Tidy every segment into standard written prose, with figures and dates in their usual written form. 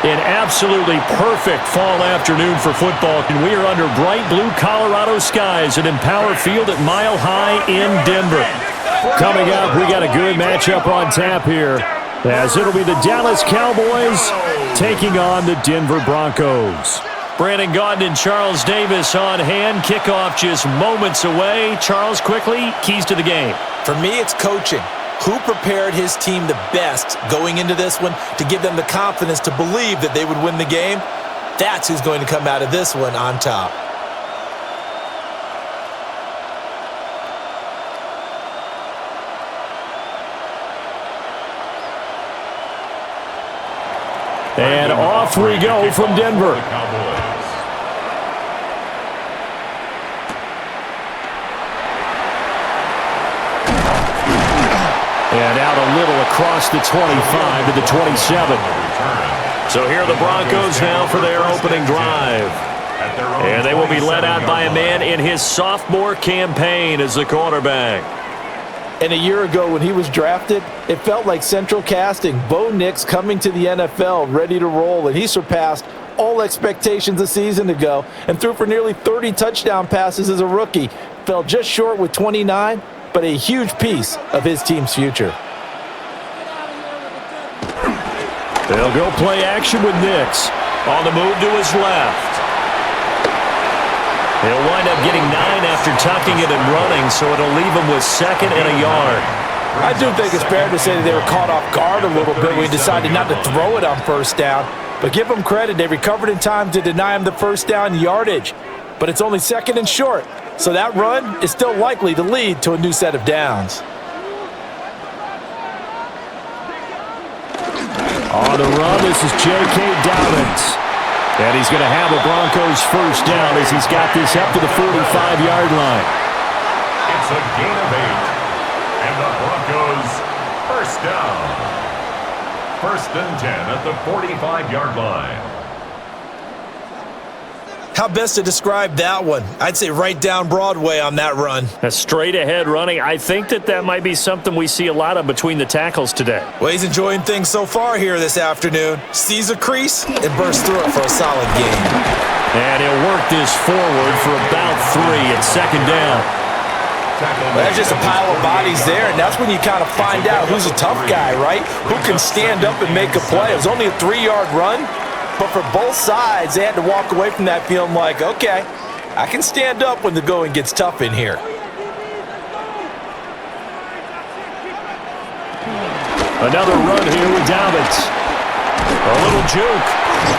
An absolutely perfect fall afternoon for football, and we are under bright blue Colorado skies at Empower Field at Mile High in Denver. Coming up, we got a good matchup on tap here, as it'll be the Dallas Cowboys taking on the Denver Broncos. Brandon Gaudin and Charles Davis on hand. Kickoff just moments away. Charles, quickly, keys to the game. For me, it's coaching. Who prepared his team the best going into this one to give them the confidence to believe that they would win the game? That's who's going to come out of this one on top. And off we go from Denver. And out a little across the 25 to the 27. So here are the Broncos now for their opening drive. And they will be led out by a man in his sophomore campaign as the quarterback. And a year ago when he was drafted, it felt like central casting. Bo Nix coming to the NFL ready to roll, and he surpassed all expectations a season ago and threw for nearly 30 touchdown passes as a rookie. Fell just short with 29, but a huge piece of his team's future. They'll go play action with Nix. On the move to his left. He'll wind up getting 9 after tucking it and running, so it'll leave him with 2nd and a yard. I do think it's fair to say that they were caught off guard a little bit when he decided not to throw it on first down. But give them credit, they recovered in time to deny him the first down yardage. But it's only 2nd and short, so that run is still likely to lead to a new set of downs. On the run, this is J.K. Dobbins. And he's going to have a Broncos first down as he's got this up to the 45-yard line. It's a gain of 8. And the Broncos first down. 1st and 10 at the 45-yard line. How best to describe that one? I'd say right down Broadway on that run. A straight-ahead running. I think that might be something we see a lot of between the tackles today. Well, he's enjoying things so far here this afternoon. Sees a crease and bursts through it for a solid game. And he'll work this forward for about 3 at 2nd down. Well, there's just a pile of bodies there, and that's when you kind of find out who's a tough guy, right? Who can stand up and make a play. It was only a 3-yard run. But for both sides, they had to walk away from that feeling like, okay, I can stand up when the going gets tough in here. Another run here with Dobbins. A little juke.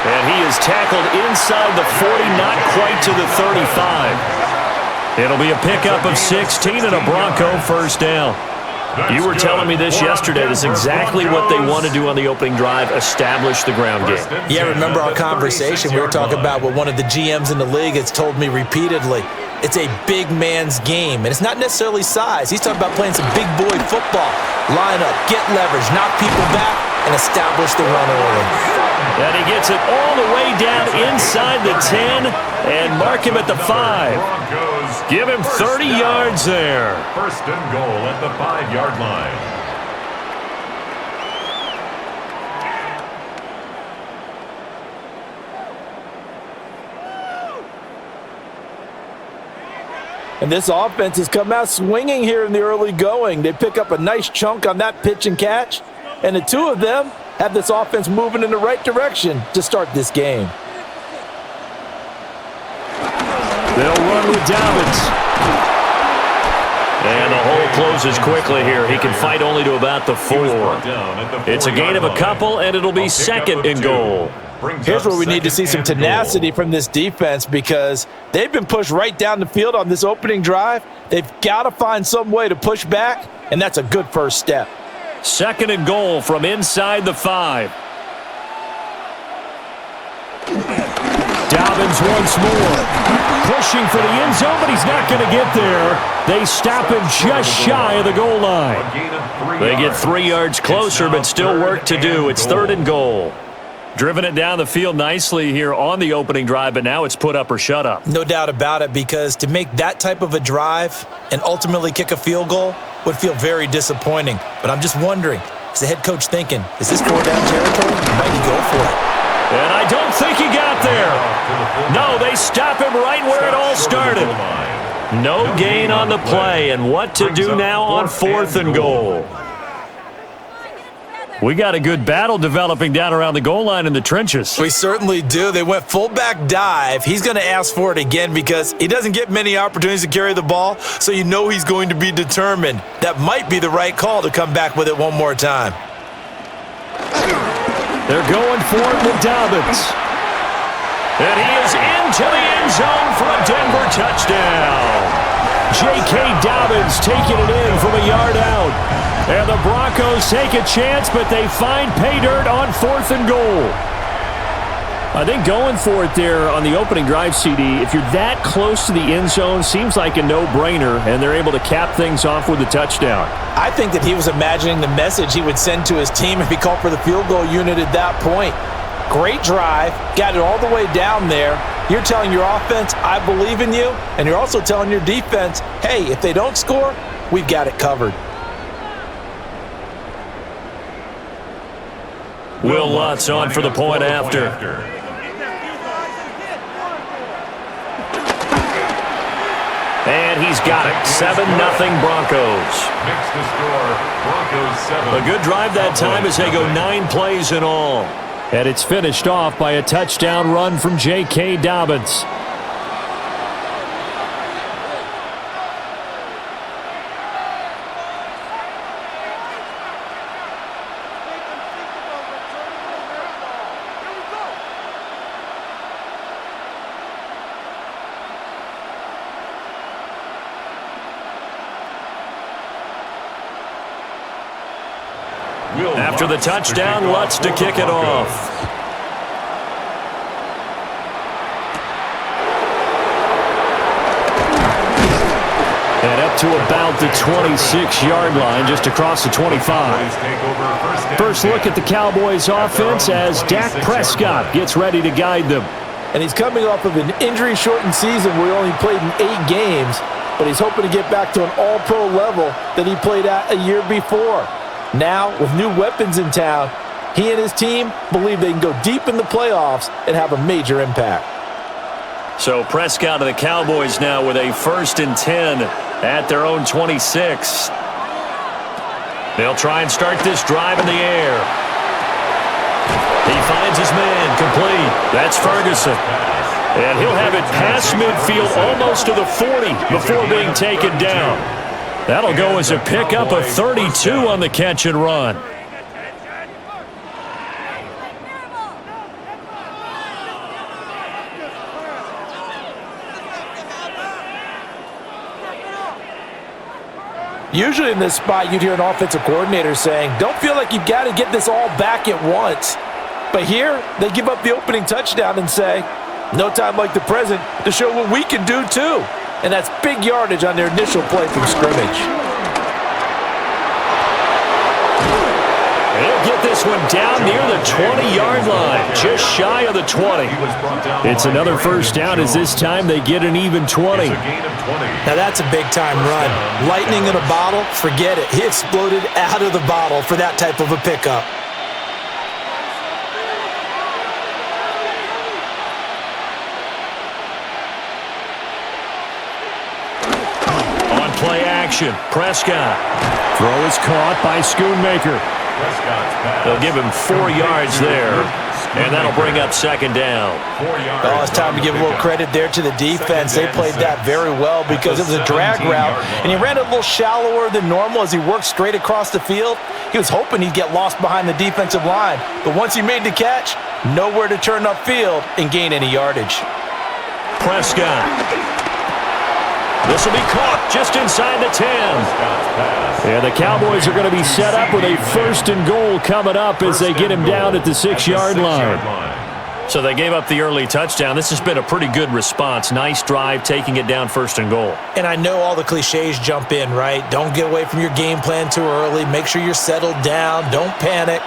And he is tackled inside the 40, not quite to the 35. It'll be a pickup of 16 and a Bronco first down. You were telling me this yesterday. That's exactly what they want to do on the opening drive, establish the ground game. Yeah, remember our conversation. We were talking about what one of the GMs in the league has told me repeatedly. It's a big man's game, and it's not necessarily size. He's talking about playing some big boy football. Line up, get leverage, knock people back, and establish the run early. And he gets it all the way down inside the 10 and mark him at the 5. Give him 30 yards there. 1st and goal at the 5-yard line. And this offense has come out swinging here in the early going. They pick up a nice chunk on that pitch and catch, and the two of them have this offense moving in the right direction to start this game. They'll run with Dobbins. And the hole closes quickly here. He can fight only to about the 4. It's a gain of a couple, and it'll be 2nd and goal. Here's where we need to see some tenacity from this defense, because they've been pushed right down the field on this opening drive. They've got to find some way to push back, and that's a good first step. 2nd and goal from inside the 5. Dobbins once more. Pushing for the end zone, but he's not going to get there. They stop him just shy of the goal line. They get 3 yards closer, but still work to do. It's 3rd and goal. Driven it down the field nicely here on the opening drive, but now it's put up or shut up. No doubt about it, because to make that type of a drive and ultimately kick a field goal would feel very disappointing. But I'm just wondering, is the head coach thinking, is this 4-down territory? Might he go for it? And I don't think he got there. No, they stop him right where it all started. No gain on the play, and what to do now on 4th and goal. We got a good battle developing down around the goal line in the trenches. We certainly do. They went fullback dive. He's going to ask for it again because he doesn't get many opportunities to carry the ball, so you know he's going to be determined. That might be the right call to come back with it one more time. They're going for it with Dobbins. And he is into the end zone for a Denver touchdown. J.K. Dobbins taking it in from a yard out. And the Broncos take a chance, but they find pay dirt on 4th and goal. I think going for it there on the opening drive, CD, if you're that close to the end zone, seems like a no-brainer, and they're able to cap things off with a touchdown. I think that he was imagining the message he would send to his team if he called for the field goal unit at that point. Great drive, got it all the way down there. You're telling your offense, I believe in you, and you're also telling your defense, hey, if they don't score, we've got it covered. Will Lutz on for the point after. And he's got it. 7-0 Broncos. Makes the score. Broncos 7. A good drive that time as they go 9 plays in all. And it's finished off by a touchdown run from J.K. Dobbins. After the touchdown, Lutz to kick it off. And up to about the 26-yard line, just across the 25. First look at the Cowboys offense as Dak Prescott gets ready to guide them. And he's coming off of an injury-shortened season where he only played in 8 games, but he's hoping to get back to an all-pro level that he played at a year before. Now, with new weapons in town, he and his team believe they can go deep in the playoffs and have a major impact. So Prescott and the Cowboys now with a 1st and 10 at their own 26. They'll try and start this drive in the air. He finds his man, complete. That's Ferguson. And he'll have it past midfield almost to the 40 before being taken down. That'll go as a pickup of 32 on the catch and run. Usually in this spot, you'd hear an offensive coordinator saying, don't feel like you've got to get this all back at once. But here, they give up the opening touchdown and say, no time like the present to show what we can do too. And that's big yardage on their initial play from scrimmage. They'll get this one down near the 20-yard line, just shy of the 20. It's another first down as this time they get an even 20. Now that's a big-time run. Lightning in a bottle, forget it. He exploded out of the bottle for that type of a pickup. Play action. Prescott. Throw is caught by Schoonmaker. They'll give him 4 yards there, and that'll bring up 2nd down. Oh, it's time to give a little credit there to the defense. They played that very well because it was a drag route, and he ran a little shallower than normal as he worked straight across the field. He was hoping he'd get lost behind the defensive line, but once he made the catch, nowhere to turn upfield and gain any yardage. Prescott. This will be caught just inside the 10. And the Cowboys are going to be set up with a 1st and goal coming up as they get him down at the 6-yard line. So they gave up the early touchdown. This has been a pretty good response. Nice drive, taking it down 1st and goal. And I know all the cliches jump in, right? Don't get away from your game plan too early. Make sure you're settled down. Don't panic.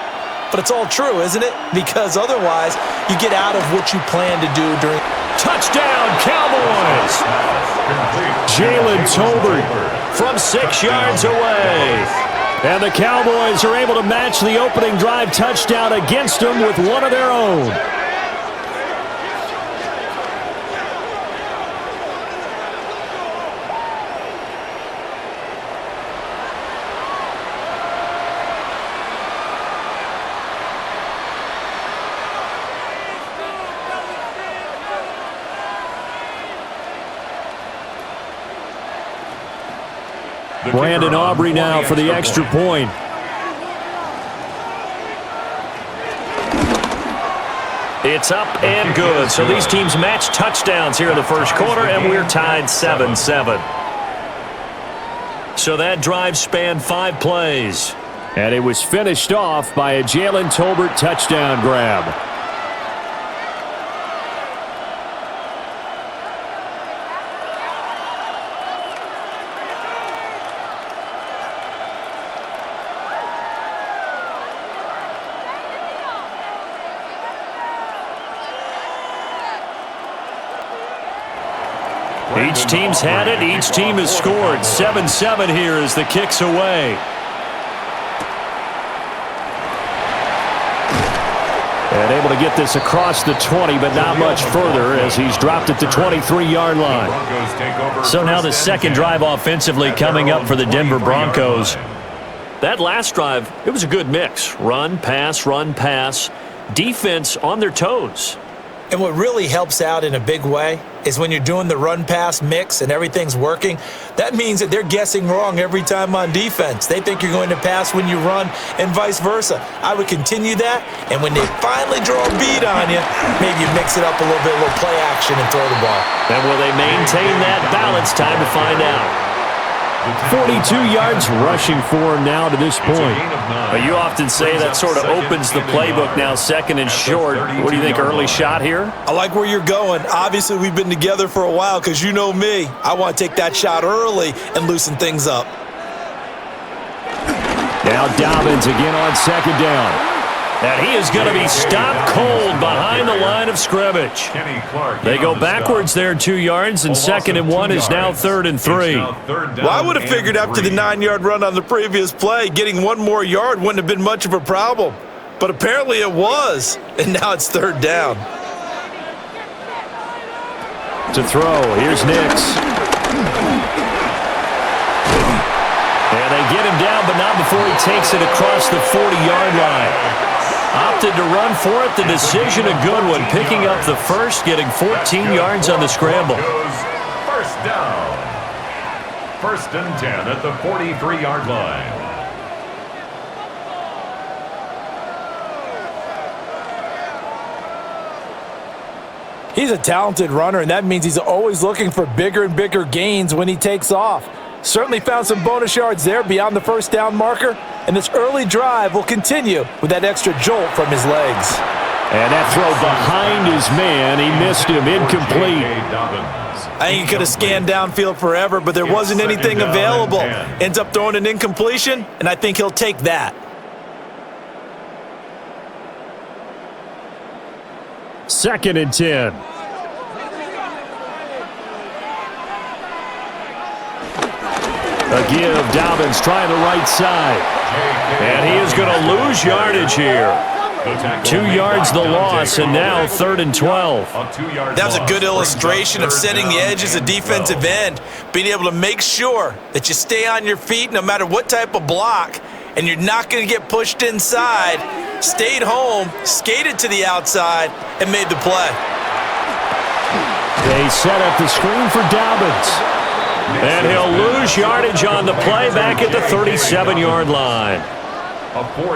But it's all true, isn't it? Because otherwise, you get out of what you plan to do during... Touchdown, Cowboys! Jalen Tolbert from 6 yards away. And the Cowboys are able to match the opening drive touchdown against them with one of their own. Brandon Aubrey now for the extra point. It's up and good. So these teams match touchdowns here in the first quarter, and we're tied 7-7. So that drive spanned 5 plays. And it was finished off by a Jalen Tolbert touchdown grab. Each team's had it. Each team has scored. 7-7 here as the kick's away. And able to get this across the 20, but not much further as he's dropped it to 23-yard line. So now the second drive offensively coming up for the Denver Broncos. That last drive, it was a good mix. Run, pass, defense on their toes. And what really helps out in a big way is when you're doing the run-pass mix and everything's working, that means that they're guessing wrong every time on defense. They think you're going to pass when you run and vice versa. I would continue that, and when they finally draw a beat on you, maybe you mix it up a little bit, a little play action and throw the ball. And will they maintain that balance? Time to find out. 42 yards rushing for him now to this point. But you often say that sort of opens the playbook now, second and short. What do you think, early shot here? I like where you're going. Obviously, we've been together for a while because you know me. I want to take that shot early and loosen things up. Now Dobbins again on second down. And he is going to be stopped cold behind the line of scrimmage. They go backwards there 2 yards, and 2nd and 1 is now 3rd and 3. Well, I would have figured after the 9-yard run on the previous play, getting 1 more yard wouldn't have been much of a problem. But apparently it was, and now it's 3rd down. To throw, here's Nix. And they get him down, but not before he takes it across the 40-yard line. Opted to run for it. The decision a good one. Picking up the first, getting 14 yards on the scramble. First down. 1st and 10 at the 43-yard line. He's a talented runner, and that means he's always looking for bigger and bigger gains when he takes off. Certainly found some bonus yards there beyond the first down marker, and this early drive will continue with that extra jolt from his legs. And that throw behind his man, he missed him, incomplete. I think he could have scanned downfield forever, but there wasn't anything available. Ends up throwing an incompletion, and I think he'll take that. Second and 10. A give, Dobbins trying the right side. And he is going to lose yardage here. 2 yards the loss, and now 3rd and 12. That was a good illustration of setting the edge as a defensive end, being able to make sure that you stay on your feet no matter what type of block, and you're not going to get pushed inside. Stayed home, skated to the outside, and made the play. They set up the screen for Dobbins. And he'll lose yardage on the play back at the 37-yard line.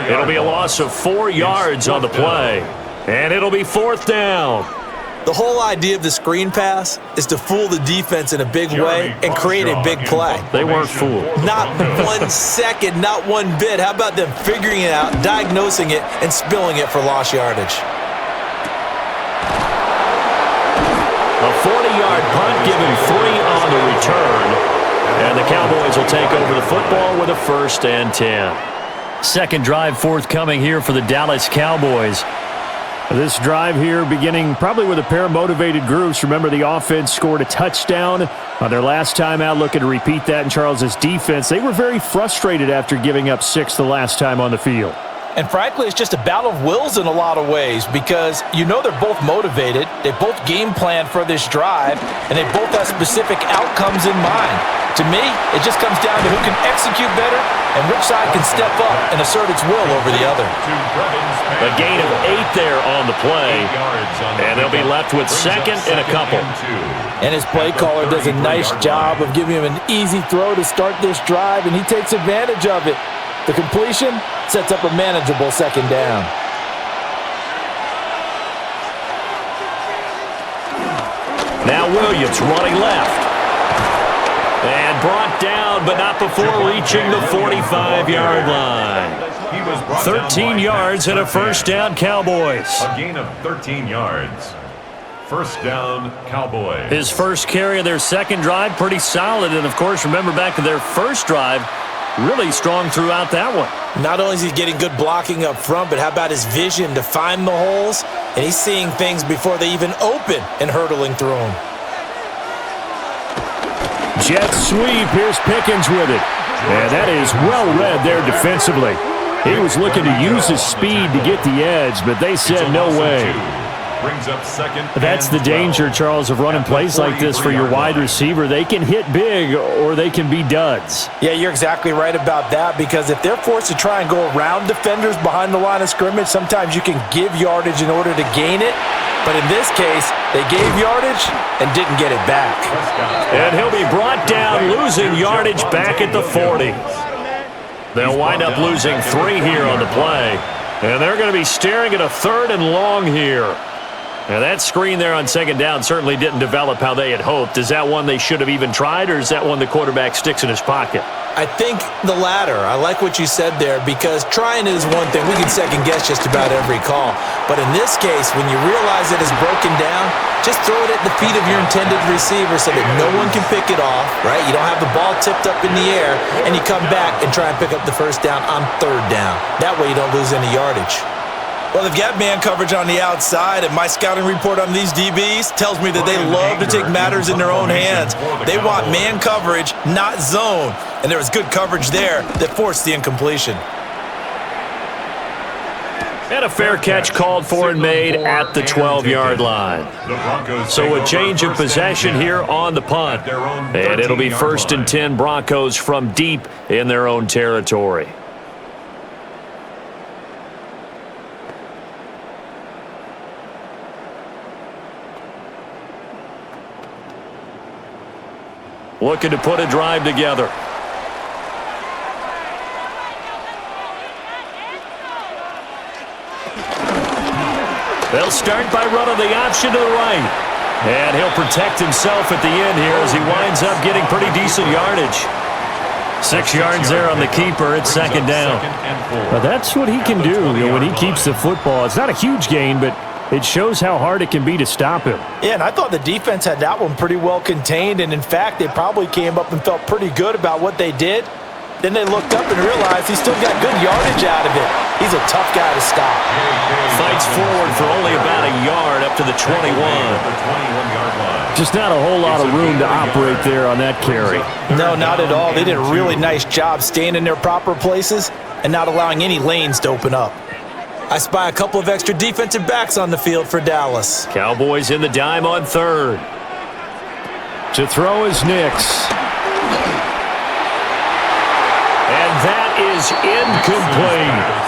It'll be a loss of 4 yards on the play. And it'll be 4th down. The whole idea of the screen pass is to fool the defense in a big way and create a big play. They weren't fooled. Not 1 second, not 1 bit. How about them figuring it out, diagnosing it, and spilling it for lost yardage? A 40-yard punt, giving 3 on the return. And the Cowboys will take over the football with a 1st and 10. Second drive forthcoming here for the Dallas Cowboys. This drive here beginning probably with a pair of motivated groups. Remember, the offense scored a touchdown on their last time out, looking to repeat that in Charles's defense. They were very frustrated after giving up 6 the last time on the field. And frankly, it's just a battle of wills in a lot of ways because they're both motivated, they both game plan for this drive, and they both have specific outcomes in mind. To me, it just comes down to who can execute better and which side can step up and assert its will over the other. A gain of 8 there on the play, and they'll be left with second and a couple. And his play caller does a nice job of giving him an easy throw to start this drive, and he takes advantage of it. The completion sets up a manageable second down. Now Williams running left. And brought down, but not before reaching the 45-yard line. 13 yards and a first down, Cowboys. A gain of 13 yards. First down, Cowboys. His first carry of their second drive, pretty solid. And, of course, remember back to their first drive, really strong throughout that one. Not only is he getting good blocking up front, but how about his vision to find the holes? And he's seeing things before they even open and hurdling through them. Jet sweep. Here's Pickens with it. And that is well read there defensively. He was looking to use his speed to get the edge, but they said no way. Brings up second. That's the danger, Charles, of running plays like this for your wide receiver. They can hit big or they can be duds. Yeah, you're exactly right about that because if they're forced to try and go around defenders behind the line of scrimmage, sometimes you can give yardage in order to gain it. But in this case, they gave yardage and didn't get it back. And he'll be brought down, losing yardage back at the 40. They'll wind up losing 3 here on the play. And they're going to be staring at a 3rd and long here. Now, that screen there on second down certainly didn't develop how they had hoped. Is that one they should have even tried, or is that one the quarterback sticks in his pocket? I think the latter. I like what you said there because trying it is one thing. We can second-guess just about every call. But in this case, when you realize it is broken down, just throw it at the feet of your intended receiver so that no one can pick it off, right? You don't have the ball tipped up in the air, and you come back and try and pick up the first down on 3rd down. That way you don't lose any yardage. Well, they've got man coverage on the outside, and my scouting report on these DBs tells me that they love to take matters in their own hands. They want man coverage, not zone, and there was good coverage there that forced the incompletion. And a fair catch called for and made at the 12-yard line. So a change of possession here on the punt, and it'll be 1st and 10 Broncos from deep in their own territory. Looking to put a drive together. They'll start by running the option to the right. And he'll protect himself at the end here as he winds up getting pretty decent yardage. 6 yards there on the keeper. It's second down. But that's what he can do when he keeps the football. It's not a huge gain, but it shows how hard it can be to stop him. Yeah, and I thought the defense had that one pretty well contained, and in fact, they probably came up and felt pretty good about what they did. Then they looked up and realized he still got good yardage out of it. He's a tough guy to stop. Fights forward for only about a yard up to the 21. Just not a whole lot of room to operate there on that carry. No, not at all. They did a really nice job staying in their proper places and not allowing any lanes to open up. I spy a couple of extra defensive backs on the field for Dallas. Cowboys in the dime on 3rd. To throw is Nix. And that is incomplete.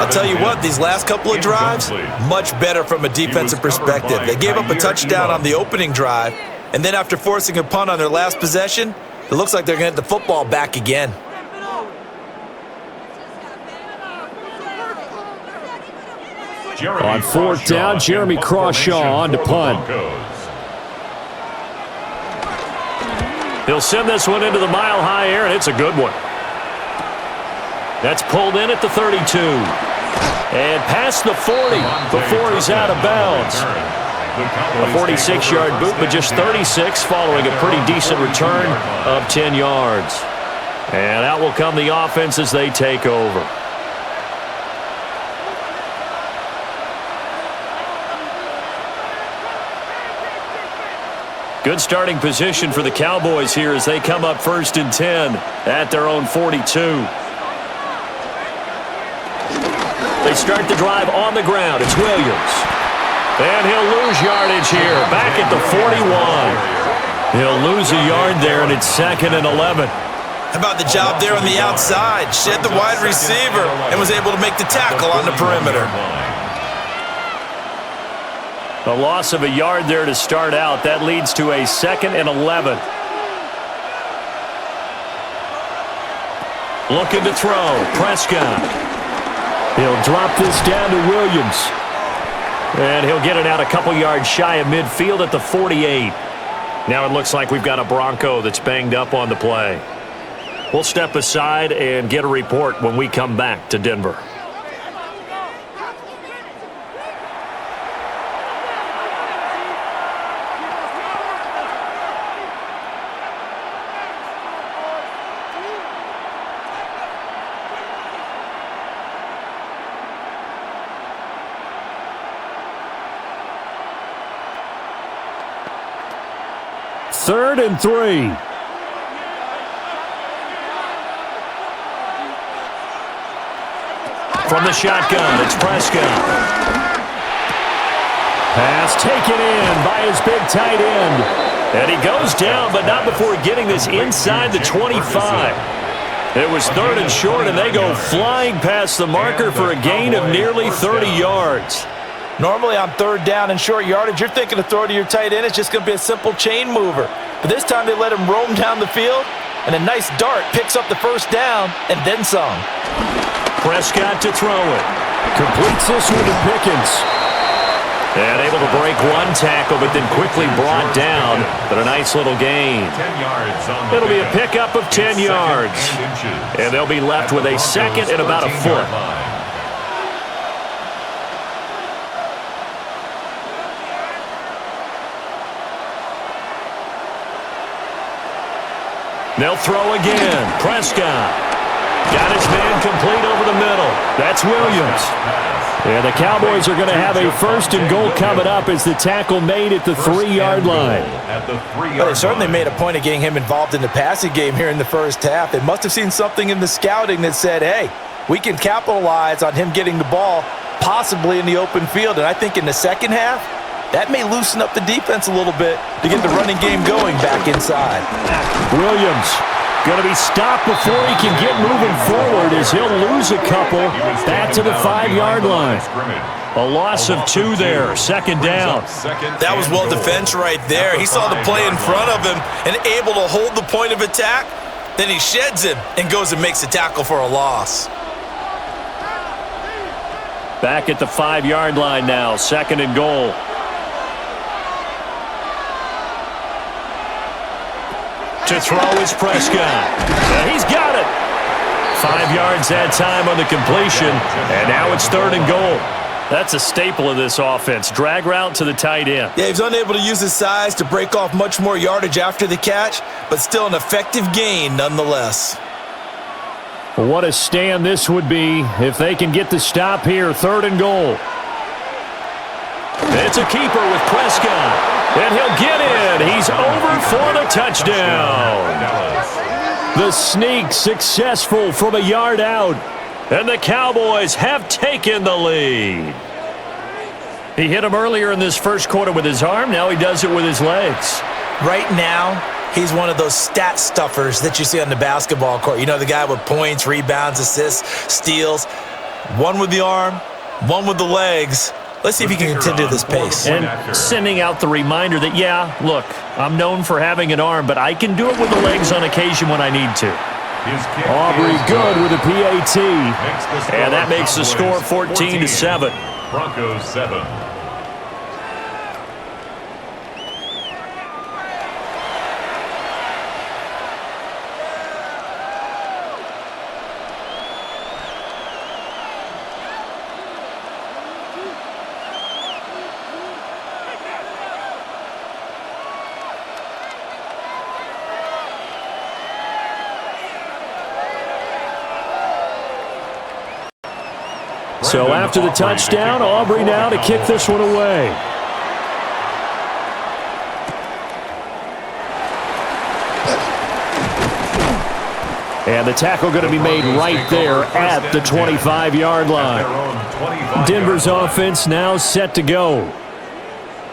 I'll tell you what, these last couple of drives, much better from a defensive perspective. They gave up a touchdown on the opening drive, and then after forcing a punt on their last possession, it looks like they're going to get the football back again. On 4th down, Jeremy Crawshaw on to punt. He'll send this one into the mile-high air, and it's a good one. That's pulled in at the 32. And past the 40 before he's out of bounds. A 46-yard boot, but just 36 following a pretty decent return of 10 yards. And out will come the offense as they take over. Good starting position for the Cowboys here as they come up 1st and 10 at their own 42. start the drive on the ground. It's Williams. And he'll lose yardage here. Back at the 41. He'll lose a yard there, and it's 2nd and 11. How about the job there on the outside? Shed the wide receiver and was able to make the tackle on the perimeter. A loss of a yard there to start out. That leads to a 2nd and 11. Looking to throw. Prescott. He'll drop this down to Williams. And he'll get it out a couple yards shy of midfield at the 48. Now it looks like we've got a Bronco that's banged up on the play. We'll step aside and get a report when we come back to Denver. Third and 3. From the shotgun, it's Prescott. Pass taken in by his big tight end. And he goes down, but not before getting this inside the 25. It was 3rd and short, and they go flying past the marker for a gain of nearly 30 yards. Normally on 3rd down and short yardage, you're thinking to throw to your tight end. It's just going to be a simple chain mover. But this time they let him roam down the field, and a nice dart picks up the 1st down and then some. Prescott to throw it. Completes this one to Pickens. And able to break one tackle, but then quickly brought down. But a nice little gain. It'll be a pickup of 10 yards. And they'll be left with a 2nd and about a foot. They'll throw again. Prescott. Got his man complete over the middle. That's Williams. And the Cowboys are going to have a 1st and goal coming up as the tackle made at the 3-yard line. Well, they certainly made a point of getting him involved in the passing game here in the 1st half. They must have seen something in the scouting that said, hey, we can capitalize on him getting the ball possibly in the open field. And I think in the 2nd half, that may loosen up the defense a little bit to get the running game going back inside. Williams going to be stopped before he can get moving forward as he'll lose a couple back to the 5-yard line. A loss of 2 there, 2nd down. That was well defense right there. He saw the play in front of him and able to hold the point of attack. Then he sheds him and goes and makes a tackle for a loss. Back at the 5-yard line now, 2nd and goal. To throw is Prescott. And he's got it. 5 yards that time on the completion. And now it's 3rd and goal. That's a staple of this offense. Drag route to the tight end. Yeah, he's unable to use his size to break off much more yardage after the catch, but still an effective gain nonetheless. What a stand this would be if they can get the stop here. 3rd and goal. It's a keeper with Prescott. And he'll get in. He's over for the touchdown. The sneak successful from a yard out. And the Cowboys have taken the lead. He hit him earlier in this 1st quarter with his arm. Now he does it with his legs. Right now, he's one of those stat stuffers that you see on the basketball court. You know, the guy with points, rebounds, assists, steals. One with the arm, one with the legs. Let's see if he can continue this pace. And sending out the reminder that, yeah, look, I'm known for having an arm, but I can do it with the legs on occasion when I need to. Aubrey good with a PAT. And that makes the score 14-7. Broncos 7. So after the touchdown, Aubrey now to kick this one away. And the tackle going to be made right there at the 25-yard line. Denver's offense now set to go.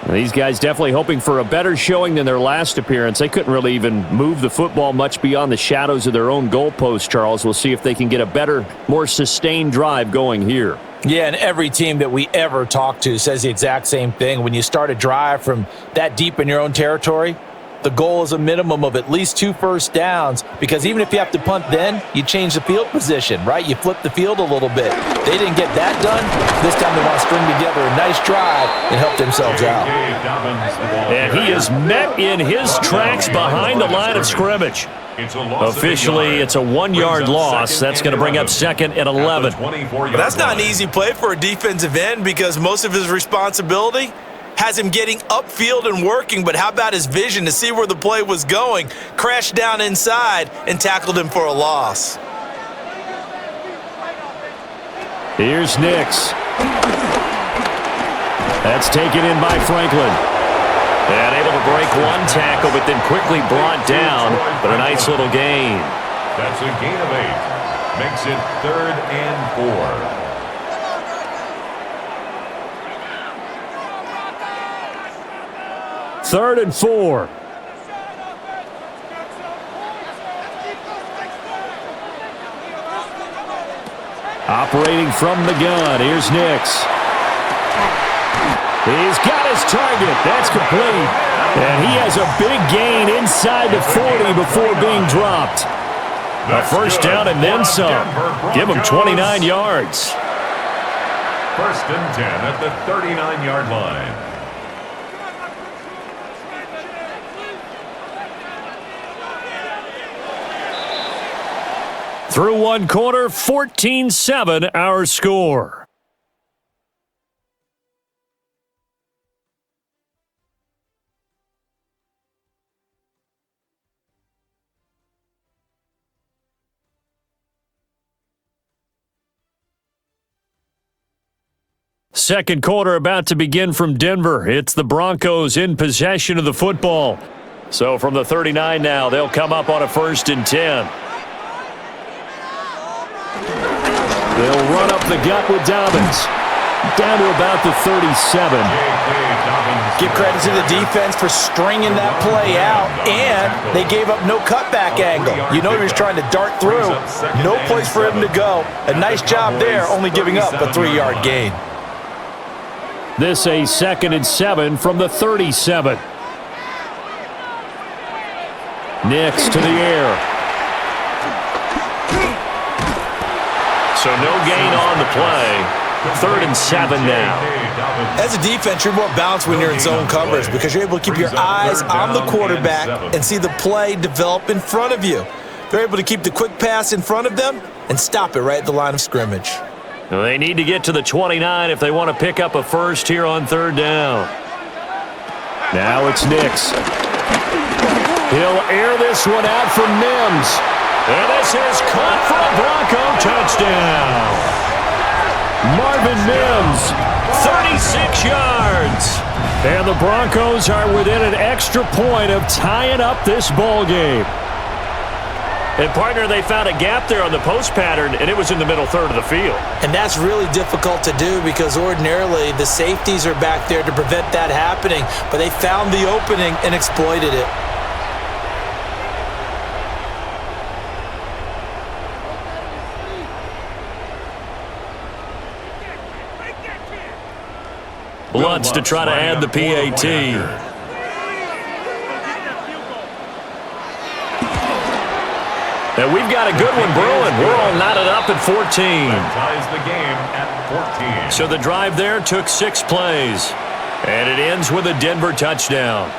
These guys definitely hoping for a better showing than their last appearance. They couldn't really even move the football much beyond the shadows of their own goalpost, Charles. We'll see if they can get a better, more sustained drive going here. Yeah, and every team that we ever talk to says the exact same thing. When you start a drive from that deep in your own territory, the goal is a minimum of at least 2 first downs, because even if you have to punt then, you change the field position, right? You flip the field a little bit. They didn't get that done. This time they want to string together a nice drive and help themselves out. And he is met in his tracks behind the line of scrimmage. Officially, it's a 1-yard loss. That's going to bring up 2nd and 11. That's not an easy play for a defensive end, because most of his responsibility has him getting upfield and working, but how about his vision to see where the play was going, crashed down inside, and tackled him for a loss. Here's Nix. That's taken in by Franklin. And able to break one tackle, but then quickly brought down, but a nice little gain. That's a gain of 8. Makes it 3rd and 4. Third and 4. Operating from the gun. Here's Nix. He's got his target. That's complete. And he has a big gain inside the 40 before being dropped. A first down and then some. Give him 29 yards. 1st and 10 at the 39-yard line. Through one quarter, 14-7 our score. Second quarter about to begin from Denver. It's the Broncos in possession of the football. So from the 39 now, they'll come up on a 1st and 10. They'll run up the gut with Dobbins. Down to about the 37. Give credit to the defense for stringing that play out, and they gave up no cutback angle. You know he was trying to dart through. No place for him to go. A nice job there, only giving up a 3-yard gain. This a 2nd and 7 from the 37. Nix to the air. So no gain on the play. 3rd and 7 now. As a defense, you're more balanced when you're in zone coverage, because you're able to keep your eyes on the quarterback and see the play develop in front of you. They're able to keep the quick pass in front of them and stop it right at the line of scrimmage. They need to get to the 29 if they want to pick up a first here on 3rd down. Now it's Nix. He'll air this one out for Mims. And this is caught for a Bronco touchdown. Marvin Mims, 36 yards. And the Broncos are within an extra point of tying up this ball game. And, partner, they found a gap there on the post pattern, and it was in the middle third of the field. And that's really difficult to do, because ordinarily the safeties are back there to prevent that happening. But they found the opening and exploited it. Lutz to try to add the PAT. And we've got a good one brewing. We're all knotted up at 14. Ties the game at 14. So the drive there took 6 plays. And it ends with a Denver touchdown.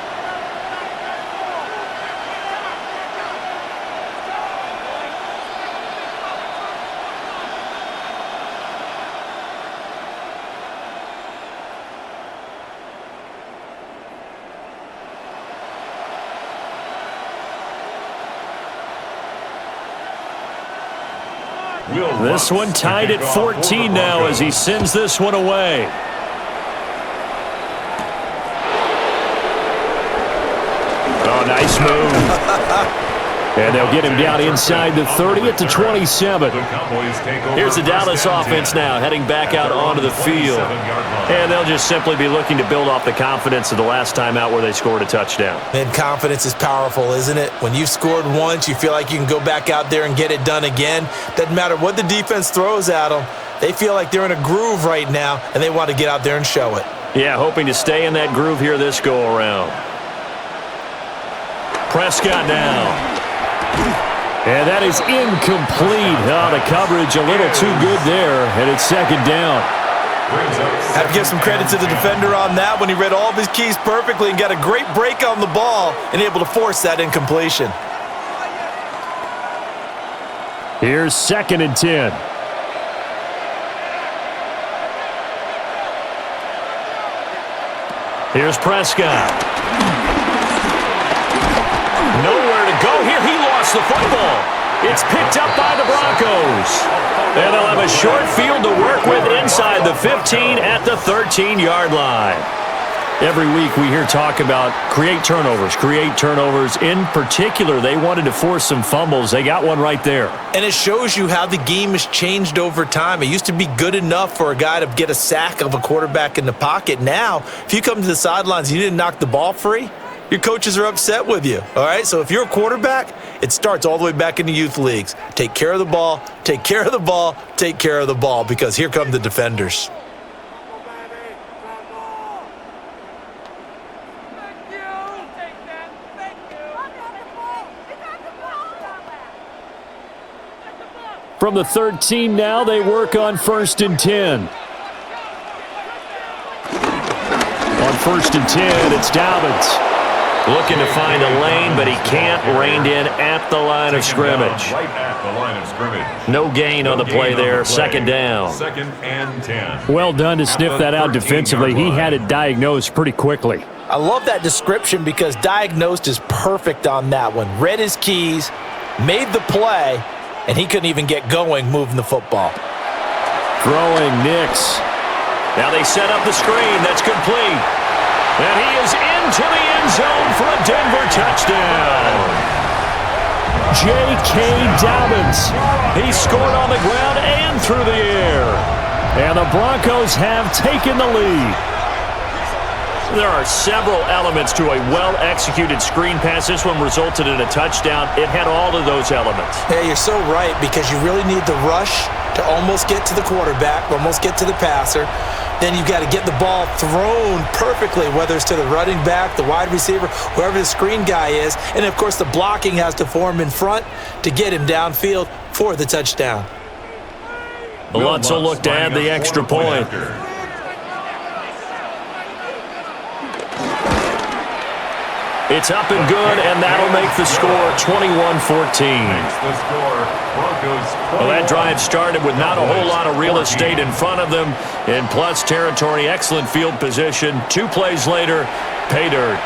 This one tied at 14 now as he sends this one away. Oh, nice move. And they'll get him down inside the 30 at the 27. Here's the Dallas offense now heading back out onto the field. And they'll just simply be looking to build off the confidence of the last time out where they scored a touchdown. And confidence is powerful, isn't it? When you've scored once, you feel like you can go back out there and get it done again. Doesn't matter what the defense throws at them. They feel like they're in a groove right now, and they want to get out there and show it. Yeah, hoping to stay in that groove here this go-around. Prescott now. And that is incomplete. Oh, the coverage a little too good there, and it's second down. Have to give some credit to the defender on that when he read all of his keys perfectly and got a great break on the ball and able to force that incompletion. Here's 2nd and 10. Here's Prescott. Nowhere to go here. He lost the football. It's picked up by the Broncos. And they'll have a short field to work with inside the 15 at the 13-yard line. Every week we hear talk about create turnovers. In particular, they wanted to force some fumbles. They got one right there. And it shows you how the game has changed over time. It used to be good enough for a guy to get a sack of a quarterback in the pocket. Now, if you come to the sidelines and you didn't knock the ball free, your coaches are upset with you, all right? So if you're a quarterback, it starts all the way back in the youth leagues. Take care of the ball, take care of the ball, take care of the ball, because here come the defenders. From the 13 now, they work on 1st and 10. On 1st and 10, it's Dobbins. Looking to find a lane, but he can't. Reined in at the line of scrimmage. No gain on the play there. 2nd down. 2nd and 10. Well done to sniff that out defensively. He had it diagnosed pretty quickly. I love that description because diagnosed is perfect on that one. Read his keys, made the play, and he couldn't even get going moving the football. Throwing Nix. Now they set up the screen. That's complete. And he is into the end zone for a Denver touchdown. J.K. Dobbins. He scored on the ground and through the air. And the Broncos have taken the lead. There are several elements to a well-executed screen pass. This one resulted in a touchdown. It had all of those elements. Yeah, you're so right, because you really need the rush to almost get to the quarterback, almost get to the passer. Then you've got to get the ball thrown perfectly, whether it's to the running back, the wide receiver, whoever the screen guy is. And, of course, the blocking has to form in front to get him downfield for the touchdown. Lutz will look to add the extra point. It's up and good, and that'll make the score 21-14. Well, that drive started with not a whole lot of real estate in front of them. In plus territory, excellent field position. 2 plays later, pay dirt.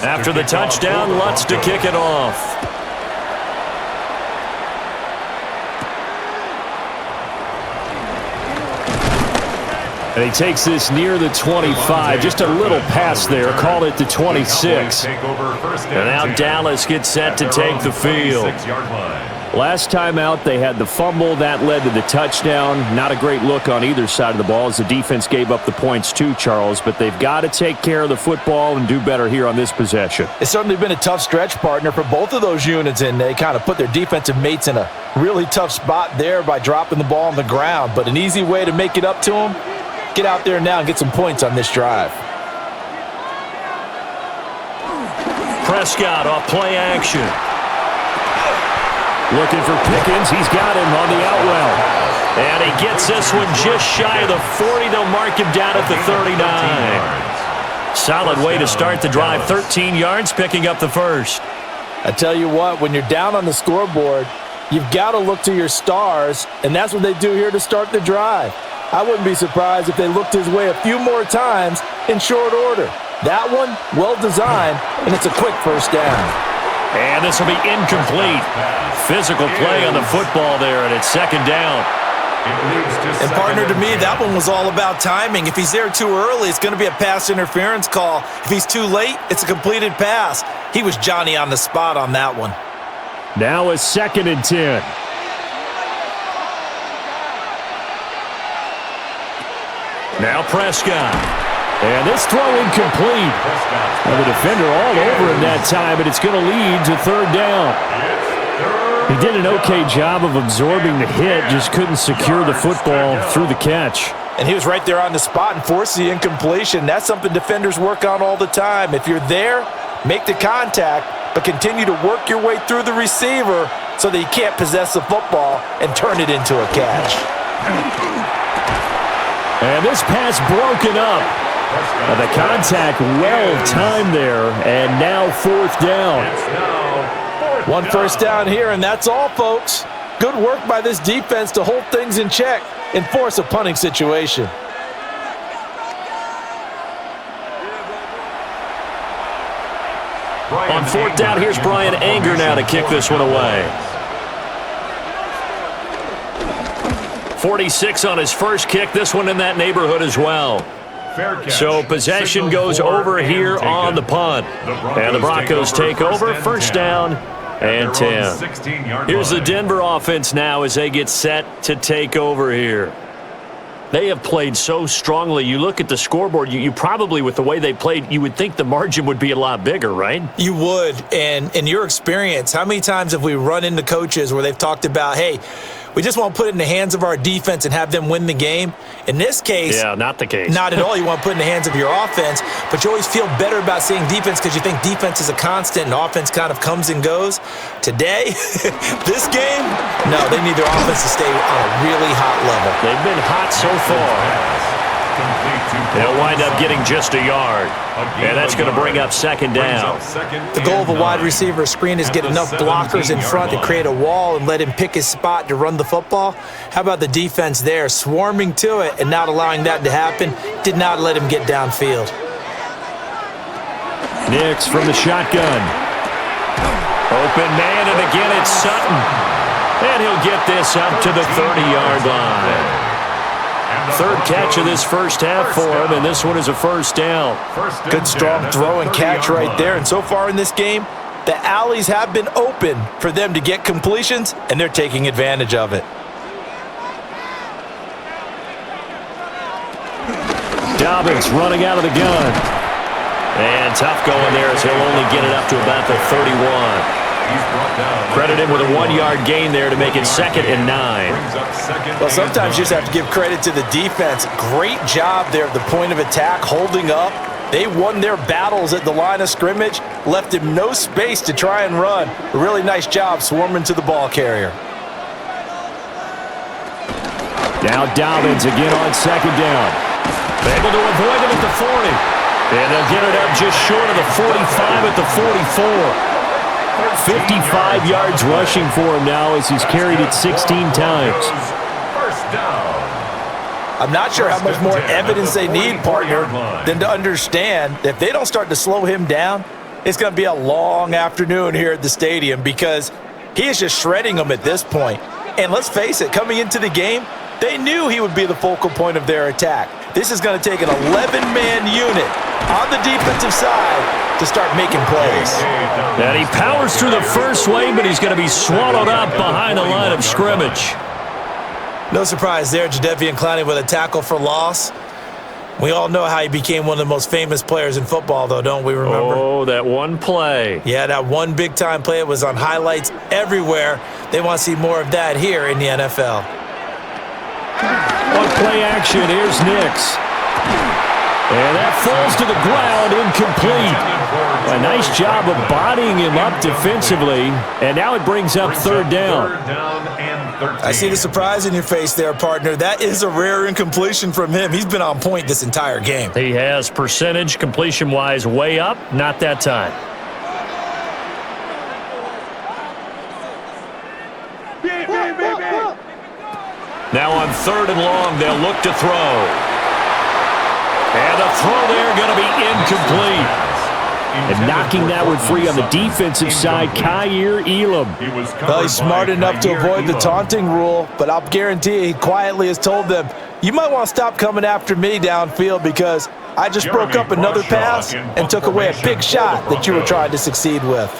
After the touchdown, Lutz to kick it off. And he takes this near the 25. Just a little pass there. Called it the 26. And now Dallas gets set to take the field. Last time out, they had the fumble. That led to the touchdown. Not a great look on either side of the ball as the defense gave up the points too, Charles. But they've got to take care of the football and do better here on this possession. It's certainly been a tough stretch, partner, for both of those units, and they kind of put their defensive mates in a really tough spot there by dropping the ball on the ground. But an easy way to make it up to them, get out there now and get some points on this drive. Prescott off play action. Looking for Pickens. He's got him on the out route. And he gets this one just shy of the 40. They'll mark him down at the 39. Solid way to start the drive. 13 yards, picking up the first. I tell you what, when you're down on the scoreboard, you've got to look to your stars, and that's what they do here to start the drive. I wouldn't be surprised if they looked his way a few more times in short order. That one, well designed, and it's a quick first down. And this will be incomplete. Physical play on the football there, and it's second down. And partner, to me, that one was all about timing. If he's there too early, it's going to be a pass interference call. If he's too late, it's a completed pass. He was Johnny on the spot on that one. Now is 2nd and 10. Now Prescott. And this throw incomplete. And the defender all over him that time, and it's going to lead to third down. He did an okay job of absorbing the hit, just couldn't secure the football through the catch. And he was right there on the spot and forced the incompletion. That's something defenders work on all the time. If you're there, make the contact, but continue to work your way through the receiver so that he can't possess the football and turn it into a catch. And this pass broken up. And the contact well-timed there, and now 4th down. One first down here, and that's all, folks. Good work by this defense to hold things in check and force a punting situation. On 4th down, here's Brian Anger now to kick this one away. 46 on his first kick. This one in that neighborhood as well. So possession goes over here on the punt. And the Broncos take over. First down and 10. Here's the Denver offense now as they get set to take over here. They have played so strongly. You look at the scoreboard, you probably, with the way they played, you would think the margin would be a lot bigger, right? You would. And in your experience, how many times have we run into coaches where they've talked about, hey, we just want to put it in the hands of our defense and have them win the game? In this case, yeah, not the case. Not at all. You want to put it in the hands of your offense, but you always feel better about seeing defense because you think defense is a constant and offense kind of comes and goes. Today, this game, no, they need their offense to stay on a really hot level. They've been hot so far. They'll wind up getting just a yard. And that's going to bring up second down. The goal of a wide receiver screen is get enough blockers in front to create a wall and let him pick his spot to run the football. How about the defense there, swarming to it and not allowing that to happen? Did not let him get downfield. Nix from the shotgun. Open man, and again it's Sutton. And he'll get this up to the 30-yard line. Third catch of this first half for him, and this one is a first down. Good strong throw and catch right there. And so far in this game, the alleys have been open for them to get completions, and they're taking advantage of it. Dobbins running out of the gun. And tough going there as he'll only get it up to about the 31. Credit him with a 1-yard gain there to make it 2nd and 9. Well, sometimes you just have to give credit to the defense. Great job there at the point of attack, holding up. They won their battles at the line of scrimmage, left him no space to try and run. A really nice job swarming to the ball carrier. Now Dobbins again on second down. Able to avoid him at the 40. And they'll get it up just short of the 45 at the 44. 55 yards rushing for him now as he's carried it 16 times. I'm not sure how much more evidence they need, partner, than to understand that if they don't start to slow him down, it's going to be a long afternoon here at the stadium because he is just shredding them at this point. And let's face it, coming into the game, they knew he would be the focal point of their attack. This is going to take an 11-man unit on the defensive side to start making plays. And he powers through the first wave, but he's going to be swallowed up behind the line of scrimmage. No surprise there, Jadeveon Clowney with a tackle for loss. We all know how he became one of the most famous players in football, though, don't we remember? Oh, that one play. Yeah, that one big-time play. It was on highlights everywhere. They want to see more of that here in the NFL. On play action, here's Nix. And that falls to the ground, incomplete. A nice job of bodying him up defensively. And now it brings up third down. I see the surprise in your face there, partner. That is a rare incompletion from him. He's been on point this entire game. He has percentage completion-wise way up. Not that time. Now on 3rd and long, they'll look to throw. And the throw there going to be incomplete. And knocking that one free on the defensive side, Kaiir Elam. Well, he's smart enough to avoid the taunting rule, but I'll guarantee he quietly has told them, you might want to stop coming after me downfield because I just broke up another pass and took away a big shot that you were trying to succeed with.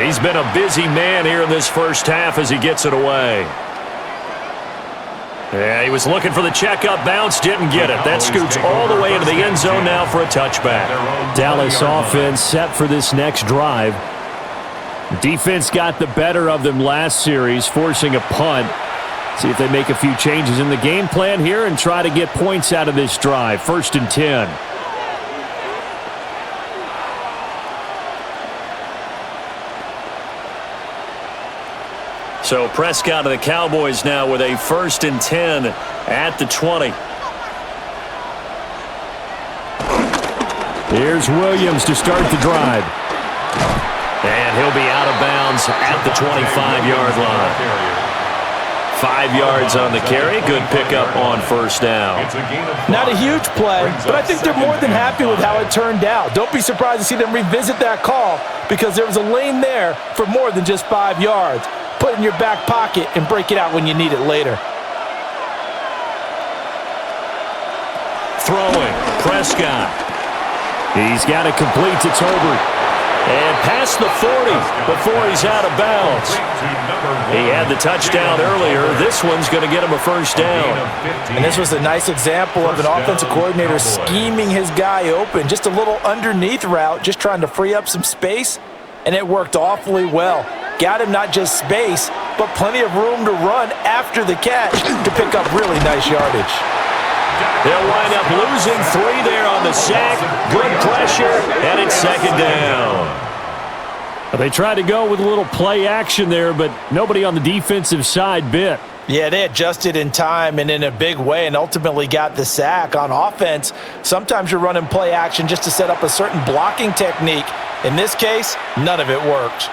He's been a busy man here in this first half as he gets it away. Yeah, he was looking for the checkup bounce, didn't get it. That scoots all the way into the end zone now for a touchback. Dallas offense set for this next drive. Defense got the better of them last series, forcing a punt. See if they make a few changes in the game plan here and try to get points out of this drive. 1st and 10. So Prescott of the Cowboys now with a 1st and 10 at the 20. Here's Williams to start the drive. And he'll be out of bounds at the 25-yard line. 5 yards on the carry. Good pickup on 1st down. Not a huge play, but I think they're more than happy with how it turned out. Don't be surprised to see them revisit that call because there was a lane there for more than just 5 yards. Put it in your back pocket and break it out when you need it later. Throwing, Prescott. He's got it complete to Tolbert. And past the 40 before he's out of bounds. He had the touchdown earlier. This one's going to get him a 1st down. And this was a nice example of an offensive coordinator scheming his guy open. Just a little underneath route, just trying to free up some space. And it worked awfully well. Got him not just space, but plenty of room to run after the catch to pick up really nice yardage. They'll wind up losing 3 there on the sack. Good pressure, and it's 2nd down. They tried to go with a little play action there, but nobody on the defensive side bit. Yeah, they adjusted in time and in a big way and ultimately got the sack. On offense, sometimes you're running play action just to set up a certain blocking technique. In this case, none of it worked.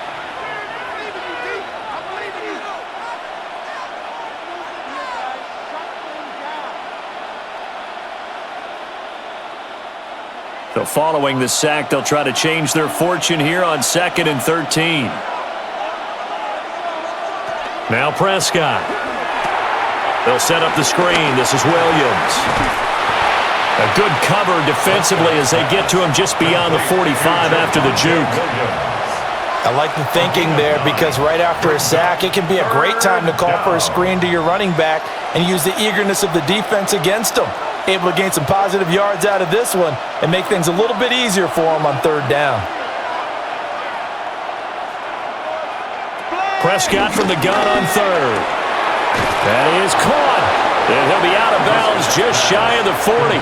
So following the sack, they'll try to change their fortune here on 2nd and 13. Now Prescott. They'll set up the screen. This is Williams. A good cover defensively as they get to him just beyond the 45 after the juke. I like the thinking there because right after a sack, it can be a great time to call for a screen to your running back and use the eagerness of the defense against them. Able to gain some positive yards out of this one and make things a little bit easier for him on 3rd down. Prescott from the gun on 3rd. That is caught. And he'll be out of bounds just shy of the 40.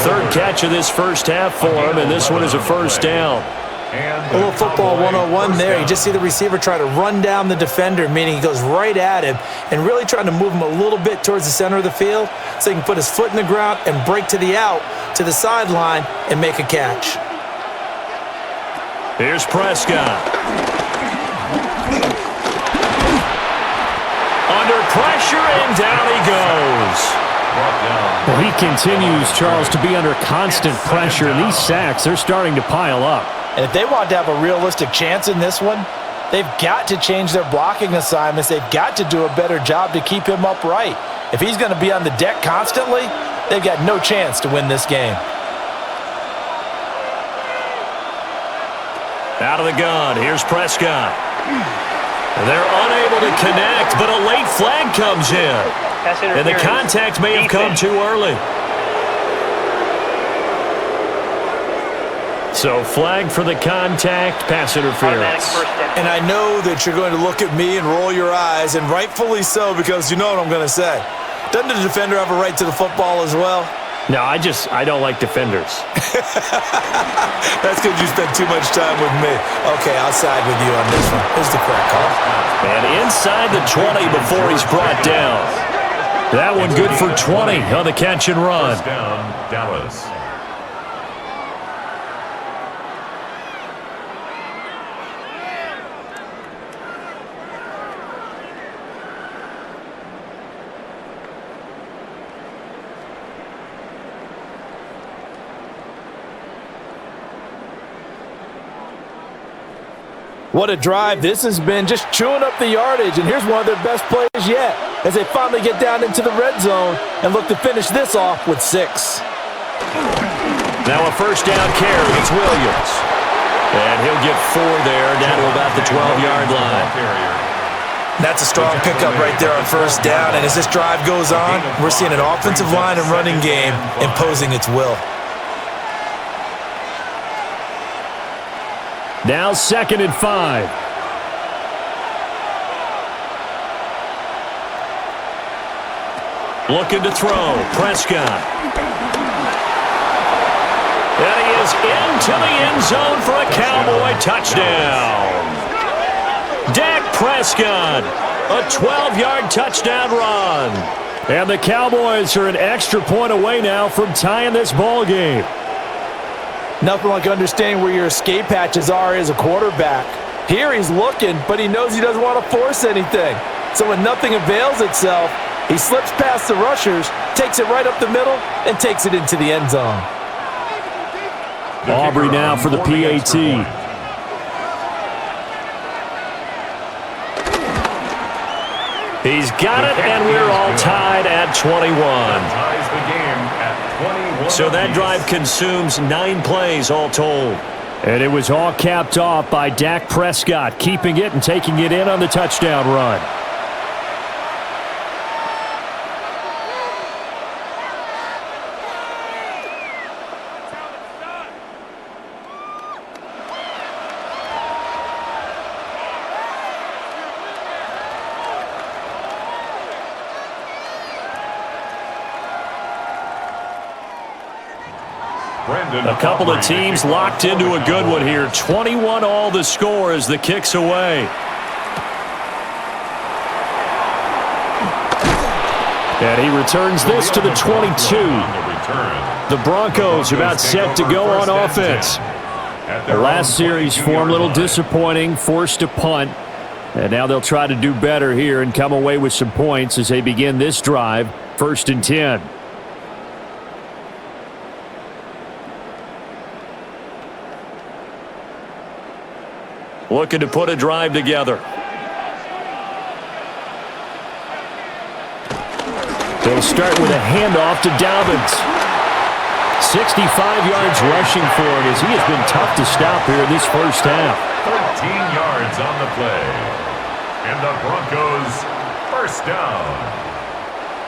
3rd catch of this first half for him, and this one is a 1st down. A little football 101 there. You just see the receiver try to run down the defender, meaning he goes right at him and really trying to move him a little bit towards the center of the field so he can put his foot in the ground and break to the out, to the sideline, and make a catch. Here's Prescott. Under pressure, and down he goes. Well, he continues, Charles, to be under constant pressure, and these sacks, they're starting to pile up. And if they want to have a realistic chance in this one, they've got to change their blocking assignments. They've got to do a better job to keep him upright. If he's going to be on the deck constantly, they've got no chance to win this game. Out of the gun, here's Prescott. They're unable to connect, but a late flag comes in. And the contact may have come too early. So flag for the contact, pass interference. And I know that you're going to look at me and roll your eyes, and rightfully so, because you know what I'm going to say. Doesn't the defender have a right to the football as well? No, I don't like defenders. That's because you spent too much time with me. Okay, I'll side with you on this one. Here's the correct call. And inside the 20 before he's brought down. That one good for 20 on the catch and run. First down, Dallas. What a drive this has been, just chewing up the yardage, and here's one of their best plays yet as they finally get down into the red zone and look to finish this off with 6. Now a first down carry. It's Williams. And he'll get 4 there, down to about the 12-yard line. That's a strong pickup right there on first down, and as this drive goes on, we're seeing an offensive line and running game imposing its will. Now 2nd and 5. Looking to throw. Prescott. And he is into the end zone for a Cowboy touchdown. Dak Prescott, a 12-yard touchdown run. And the Cowboys are an extra point away now from tying this ball game. Nothing like understanding where your escape hatches are as a quarterback. Here he's looking, but he knows he doesn't want to force anything. So when nothing avails itself, he slips past the rushers, takes it right up the middle, and takes it into the end zone. Aubrey now for the PAT. He's got it, and we're all tied at 21. Ties the game at 21. So that drive consumes 9 plays all told. And it was all capped off by Dak Prescott, keeping it and taking it in on the touchdown run. A couple of teams locked into a good one here. 21 all the score as the kick's away. And he returns this to the 22. The Broncos about set to go on offense. The last series form a little disappointing, forced a punt. And now they'll try to do better here and come away with some points as they begin this drive, 1st and 10. Looking to put a drive together. They'll start with a handoff to Dobbins. 65 yards rushing for him as he has been tough to stop here in this first half. 13 yards on the play. And the Broncos first down.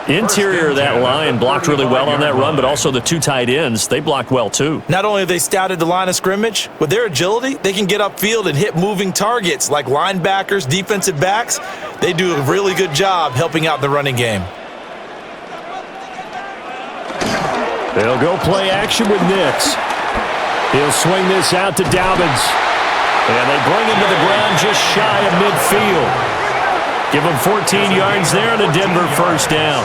Interior of that line blocked really well on that run, but also the 2 tight ends, they blocked well too. Not only have they scouted the line of scrimmage, with their agility, they can get upfield and hit moving targets like linebackers, defensive backs. They do a really good job helping out the running game. They'll go play action with Nix. He'll swing this out to Dobbins. And they bring him to the ground just shy of midfield. Give him 14 yards there and a Denver first down.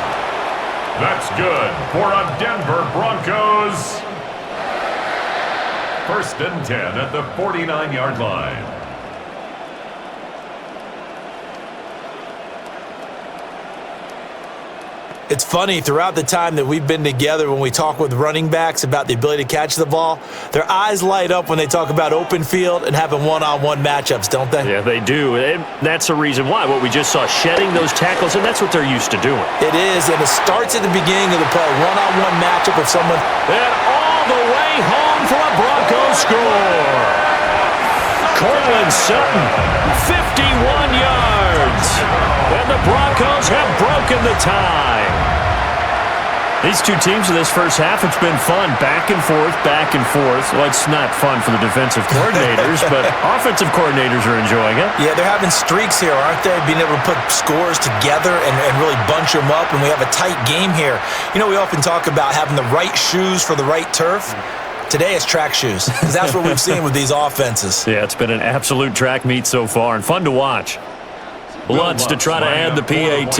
That's good for a Denver Broncos. 1st and 10 at the 49-yard line. It's funny, throughout the time that we've been together when we talk with running backs about the ability to catch the ball, their eyes light up when they talk about open field and having one-on-one matchups, don't they? Yeah, they do. And that's the reason why. What we just saw, shedding those tackles, and that's what they're used to doing. It is, and it starts at the beginning of the play. One-on-one matchup with someone. And all the way home for a Broncos score. Cortland Sutton, 51 yards. And the Broncos have broken the tie. These two teams in this first half, it's been fun. Back and forth, back and forth. Well, it's not fun for the defensive coordinators, but offensive coordinators are enjoying it. Yeah, they're having streaks here, aren't they? Being able to put scores together and really bunch them up, and we have a tight game here. You know, we often talk about having the right shoes for the right turf. Today it's track shoes, because that's what we've seen with these offenses. Yeah, it's been an absolute track meet so far, and fun to watch. Lutz to try to add the PAT.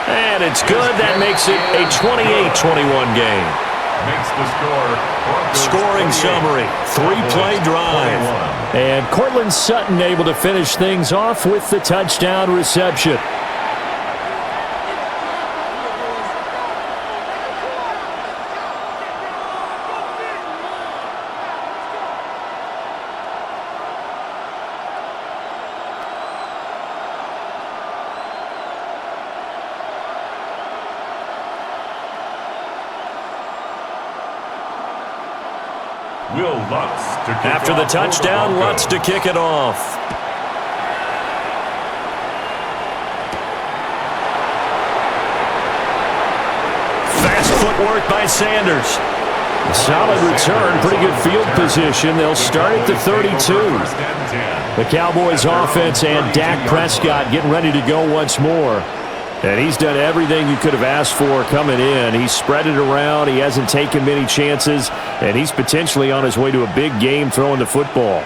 And it's good. That makes it a 28-21 game. Makes the score. Scoring summary, 3-play drive. And Cortland Sutton able to finish things off with the touchdown reception. Will Lutz to kick After the off touchdown, for the Lutz to kick it off. Fast footwork by Sanders. Solid return, pretty good field position. They'll start at the 32. The Cowboys offense and Dak Prescott getting ready to go once more. And he's done everything you could have asked for coming in. He's spread it around. He hasn't taken many chances. And he's potentially on his way to a big game throwing the football.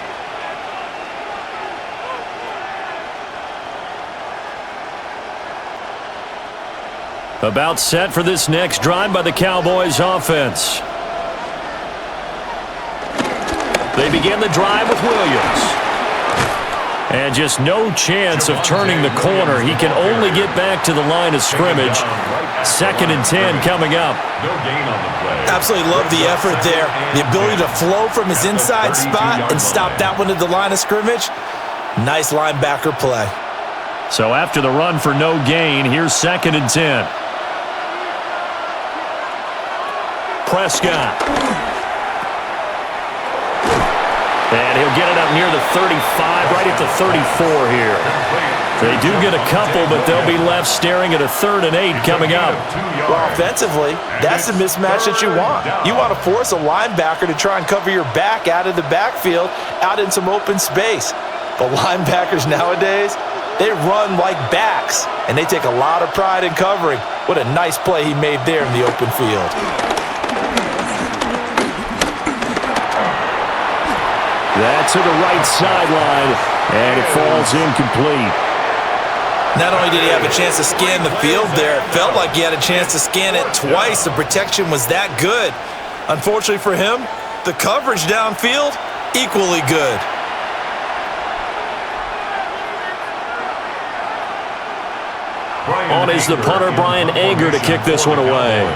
About set for this next drive by the Cowboys offense. They begin the drive with Williams. And just no chance of turning the corner. He can only get back to the line of scrimmage. 2nd and 10 coming up. No gain on the play. Absolutely love the effort there. The ability to flow from his inside spot and stop that one at the line of scrimmage. Nice linebacker play. So after the run for no gain, here's 2nd and 10. Prescott. And he'll get it up near the 35, right at the 34 here. They do get a couple, but they'll be left staring at a 3rd and 8 coming up. Well, offensively, that's the mismatch that you want. You want to force a linebacker to try and cover your back out of the backfield, out in some open space. But linebackers nowadays, they run like backs, and they take a lot of pride in covering. What a nice play he made there in the open field. That's to the right sideline, and it falls incomplete. Not only did he have a chance to scan the field there, it felt like he had a chance to scan it twice. The protection was that good. Unfortunately for him, the coverage downfield, equally good. On is the punter, Brian Anger, to kick this one away.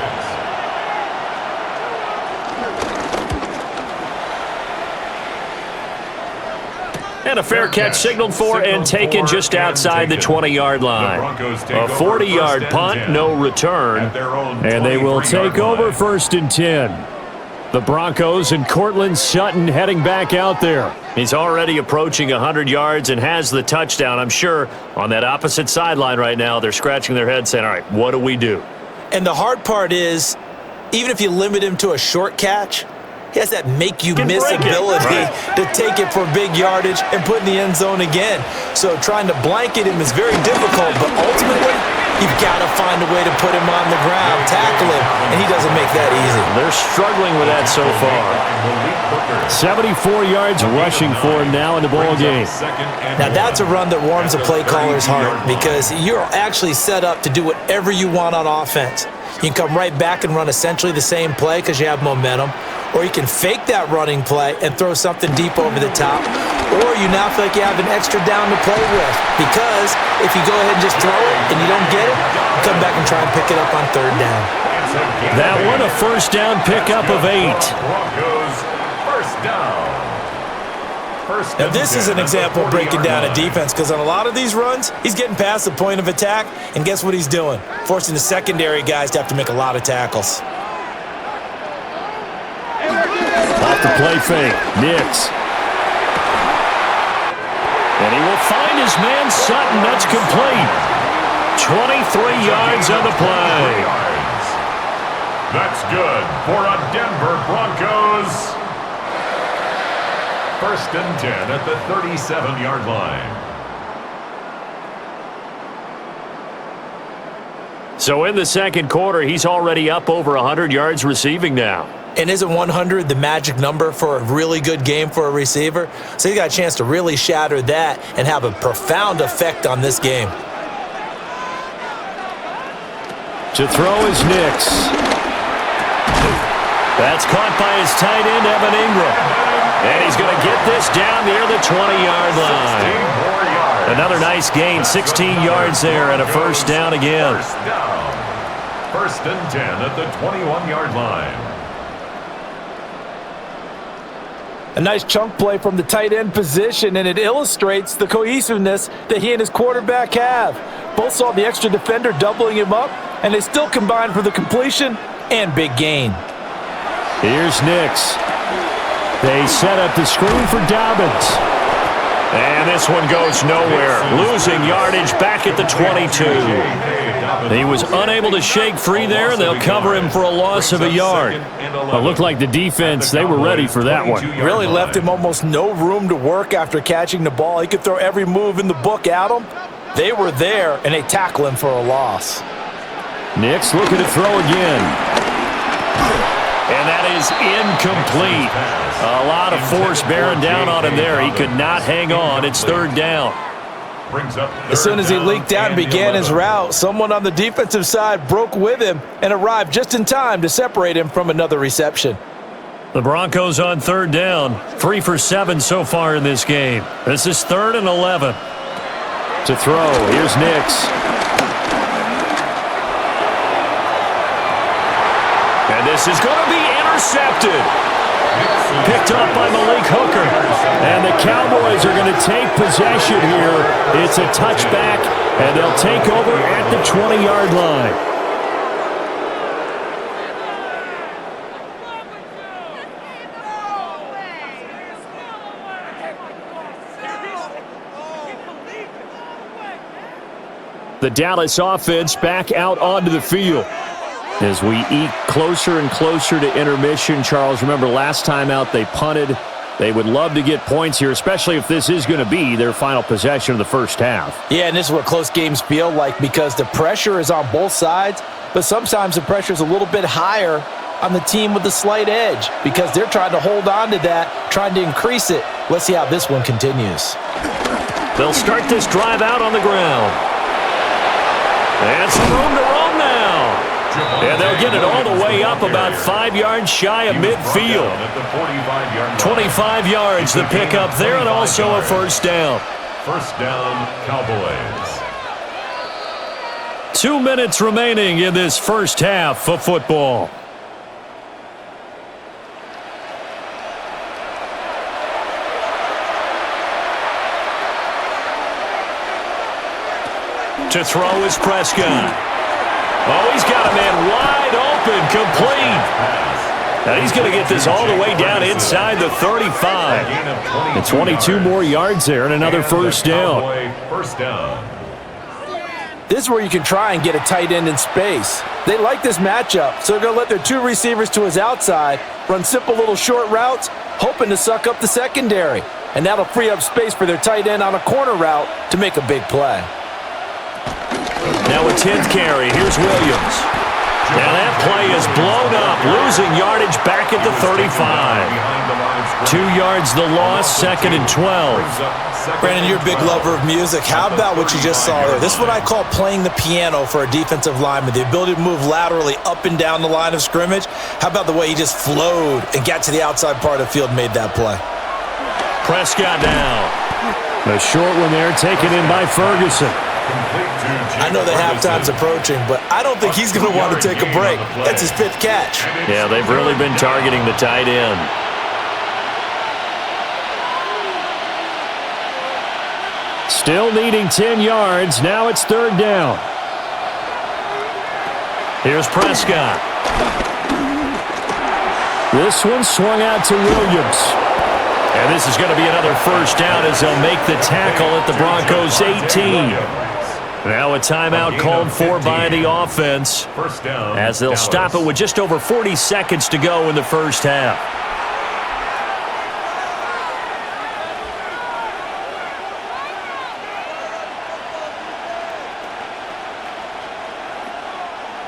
And a fair catch signaled for and taken just outside the 20-yard line. A 40-yard punt, no return. And they will take over 1st and 10. The Broncos and Cortland Sutton heading back out there. He's already approaching 100 yards and has the touchdown. I'm sure on that opposite sideline right now, they're scratching their head saying, all right, what do we do? And the hard part is, even if you limit him to a short catch, he has that make-you-miss ability to take it for big yardage and put in the end zone again. So trying to blanket him is very difficult, but ultimately, you've got to find a way to put him on the ground, tackle him, and he doesn't make that easy. They're struggling with that so far. 74 yards rushing for him now in the ball game. Now that's a run that warms a play caller's heart because you're actually set up to do whatever you want on offense. You can come right back and run essentially the same play because you have momentum, or you can fake that running play and throw something deep over the top, or you now feel like you have an extra down to play with because if you go ahead and just throw it and you don't get it, come back and try and pick it up on 3rd down. That one a 1st down pickup of 8. Broncos, 1st down. Now this is an example of breaking down a defense because on a lot of these runs, he's getting past the point of attack, and guess what he's doing? Forcing the secondary guys to have to make a lot of tackles. Off the play fake, Nix. And he will find his man Sutton. That's complete. 23 yards on the play. That's good for a Denver Broncos. 1st and 10 at the 37-yard line. So in the 2nd quarter, he's already up over 100 yards receiving now. And isn't 100 the magic number for a really good game for a receiver? So he got a chance to really shatter that and have a profound effect on this game. To throw is Nix. That's caught by his tight end, Evan Ingram. And he's going to get this down near the 20-yard line. Another nice gain, 16 yards there, and a 1st down again. 1st and 10 at the 21-yard line. A nice chunk play from the tight end position, and it illustrates the cohesiveness that he and his quarterback have. Both saw the extra defender doubling him up, and they still combined for the completion and big gain. Here's Nix. They set up the screen for Dobbins. And this one goes nowhere. Losing yardage back at the 22. He was unable to shake free there, and they'll cover him for a loss of a yard. It looked like the defense, they were ready for that one. Really left him almost no room to work after catching the ball. He could throw every move in the book at him. They were there, and they tackle him for a loss. Nix looking to throw again. And that is incomplete. A lot of force bearing down on him there. He could not hang on. It's third down. As soon as he leaked out and began his route, someone on the defensive side broke with him and arrived just in time to separate him from another reception. The Broncos on third down. 3 for 7 so far in this game. This is 3rd and 11. To throw, here's Nix. And this is going to be intercepted. Picked up by Malik Hooker. And the Cowboys are going to take possession here. It's a touchback, and they'll take over at the 20-yard line. The Dallas offense back out onto the field. As we eke closer and closer to intermission, Charles, remember last time out they punted. They would love to get points here, especially if this is going to be their final possession of the first half. Yeah, and this is what close games feel like because the pressure is on both sides, but sometimes the pressure is a little bit higher on the team with the slight edge because they're trying to hold on to that, trying to increase it. Let's see how this one continues. They'll start this drive out on the ground. And some room to roam now. And they'll get it all the way up about 5 yards shy of midfield. 25 yards the pickup there, and also a first down. First down, Cowboys. 2 minutes remaining in this first half of football. To throw is Prescott. Oh, he's got a man wide open, complete. Now he's going to get this all the way down inside the 35. And 22 more yards there and another first down. This is where you can try and get a tight end in space. They like this matchup, so they're going to let their 2 receivers to his outside run simple little short routes, hoping to suck up the secondary. And that'll free up space for their tight end on a corner route to make a big play. Now a 10th carry. Here's Williams. Now that play is blown up, losing yardage back at the 35. 2 yards the loss, 2nd and 12. Brandon, you're a big lover of music. How about what you just saw there? This is what I call playing the piano for a defensive lineman, the ability to move laterally up and down the line of scrimmage. How about the way he just flowed and got to the outside part of the field and made that play? Prescott down. A short one there taken in by Ferguson. I know that halftime's approaching, but I don't think he's going to want to take a break. That's his 5th catch. Yeah, they've really been targeting the tight end. Still needing 10 yards. Now it's 3rd down. Here's Prescott. This one swung out to Williams. And this is going to be another first down as they'll make the tackle at the Broncos 18. Now a timeout called for by the offense as they'll stop it with just over 40 seconds to go in the first half.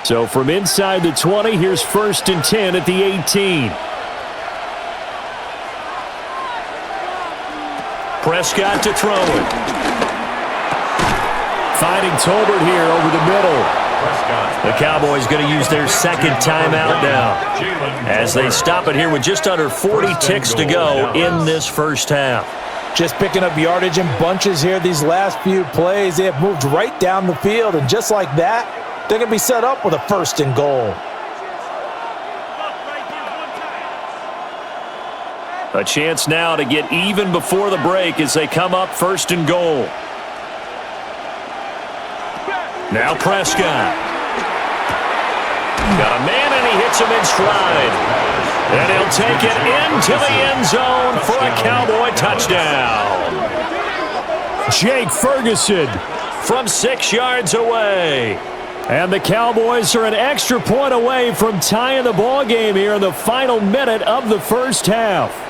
So from inside the 20, here's 1st and 10 at the 18. Prescott to throw it. Finding Tolbert here over the middle. The Cowboys going to use their 2nd timeout now as they stop it here with just under 40 ticks to go in this first half. Just picking up yardage in bunches here these last few plays. They have moved right down the field, and just like that, they're going to be set up with a 1st and goal. A chance now to get even before the break as they come up 1st and goal. Now Prescott. Got a man and he hits him in stride. And he'll take it into the end zone for a Cowboy touchdown. Jake Ferguson from 6 yards away. And the Cowboys are an extra point away from tying the ball game here in the final minute of the first half.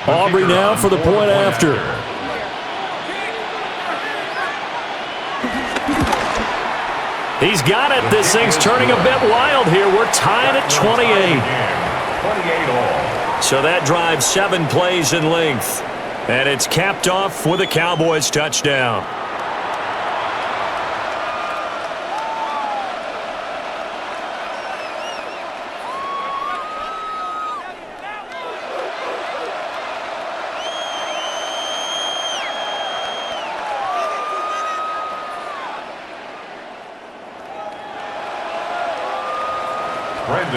Aubrey now for the point after. He's got it. This thing's turning a bit wild here. We're tied at 28. So that drives 7 plays in length. And it's capped off with a Cowboys touchdown.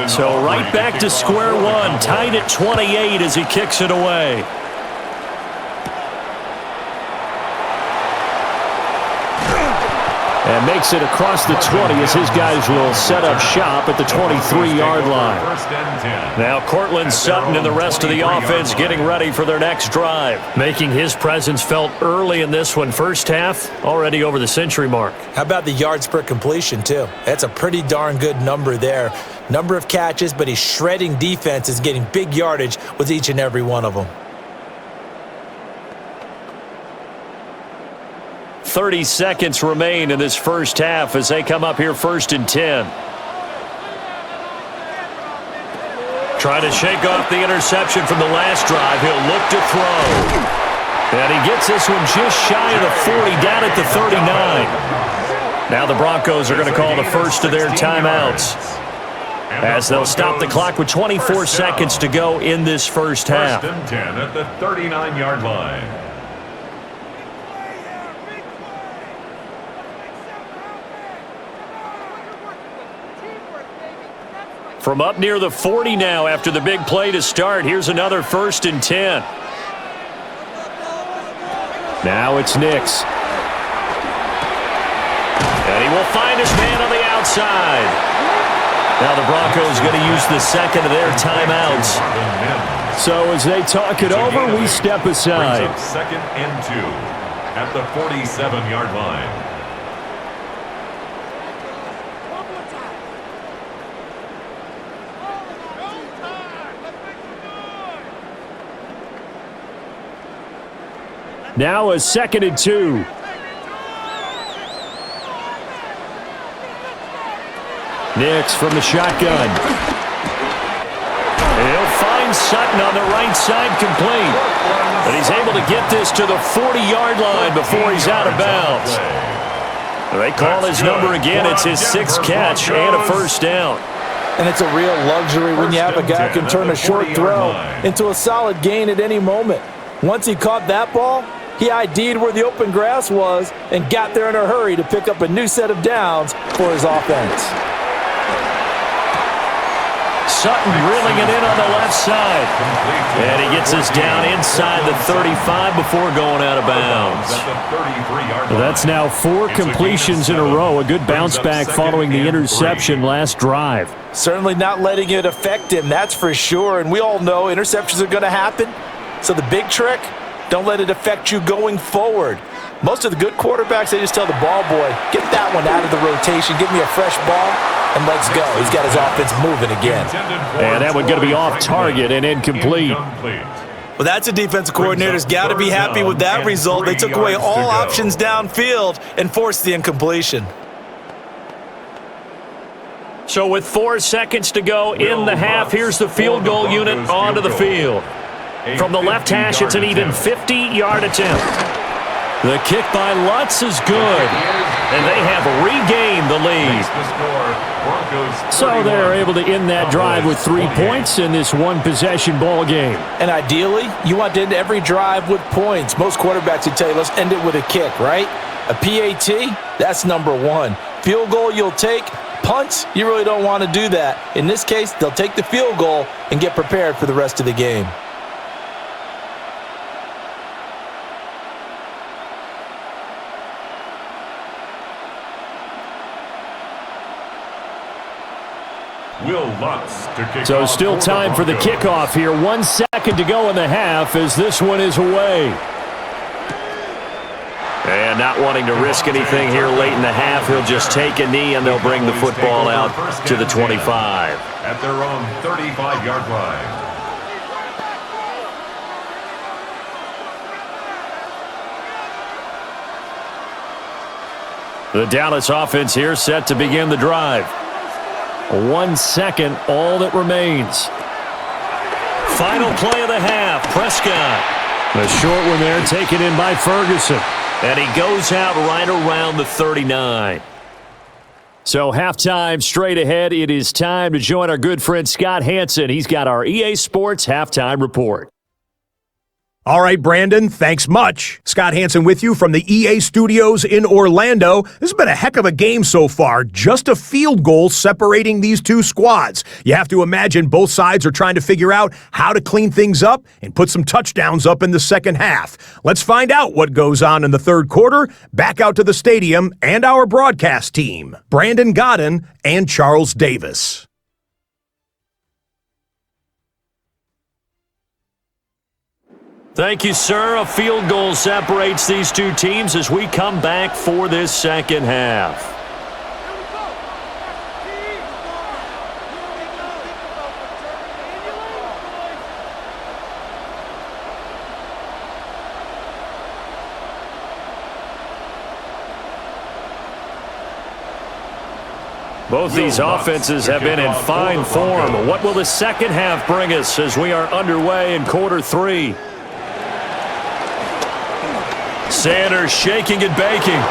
So right back to square one, tied at 28 as he kicks it away. And makes it across the 20 as his guys will set up shop at the 23-yard line. Now Cortland Sutton and the rest of the offense getting ready for their next drive. Making his presence felt early in this one. First half, already over the century mark. How about the yards per completion, too? That's a pretty darn good number there. Number of catches, but he's shredding defenses, getting big yardage with each and every one of them. 30 seconds remain in this first half as they come up here 1st and 10. Trying to shake off the interception from the last drive. He'll look to throw. And he gets this one just shy of the 40, down at the 39. Now the Broncos are going to call the first of their timeouts, as they'll stop the clock with 24 seconds to go in this first half. 1st and 10 at the 39-yard line. From up near the 40 now after the big play to start. Here's another 1st and 10. Now it's Nix. And he will find his man on the outside. Now the Broncos going to use the second of their timeouts. So as they talk it over, we step aside. 2nd and 2 at the 47-yard line. Now a 2nd and 2. Nix from the shotgun. He'll find Sutton on the right side, complete. But he's able to get this to the 40-yard line before he's out of bounds. They call his number again. It's his 6th catch and a first down. And it's a real luxury when you have a guy who can turn a short throw into a solid gain at any moment. Once he caught that ball, he ID'd where the open grass was and got there in a hurry to pick up a new set of downs for his offense. Sutton reeling it in on the left side. And he gets us down inside the 35 before going out of bounds. That's now 4 completions in a row. A good bounce back following the interception last drive. Certainly not letting it affect him, that's for sure. And we all know interceptions are going to happen. So the big trick, don't let it affect you going forward. Most of the good quarterbacks, they just tell the ball boy, get that one out of the rotation, give me a fresh ball, and let's go. He's got his offense moving again. And that one going to be off target and incomplete. Well, that's a defensive coordinator's got to be happy with that result. They took away all options downfield and forced the incompletion. So with 4 seconds to go in the half, here's the field goal unit onto the field. From the left hash, it's an even 50-yard attempt. The kick by Lutz is good, and they have regained the lead. So they're able to end that drive with 3 points in this one-possession ball game. And ideally, you want to end every drive with points. Most quarterbacks would tell you, let's end it with a kick, right? A PAT, that's number 1. Field goal you'll take, punts, you really don't want to do that. In this case, they'll take the field goal and get prepared for the rest of the game. So still time for the kickoff here. 1 second to go in the half as this one is away. And not wanting to risk anything here late in the half, he'll just take a knee and they'll bring the football out to the 25. At their own 35-yard line. The Dallas offense here set to begin the drive. 1 second, all that remains. Final play of the half, Prescott. The short one there taken in by Ferguson. And he goes out right around the 39. So halftime straight ahead. It is time to join our good friend Scott Hanson. He's got our EA Sports halftime report. All right, Brandon, thanks much. Scott Hanson with you from the EA Studios in Orlando. This has been a heck of a game so far. Just a field goal separating these two squads. You have to imagine both sides are trying to figure out how to clean things up and put some touchdowns up in the second half. Let's find out what goes on in the third quarter. Back out to the stadium and our broadcast team, Brandon Godden and Charles Davis. Thank you, sir. A field goal separates these two teams as we come back for this second half. Both these offenses have been in fine form. What will the second half bring us as we are underway in quarter three? Sanders shaking and baking.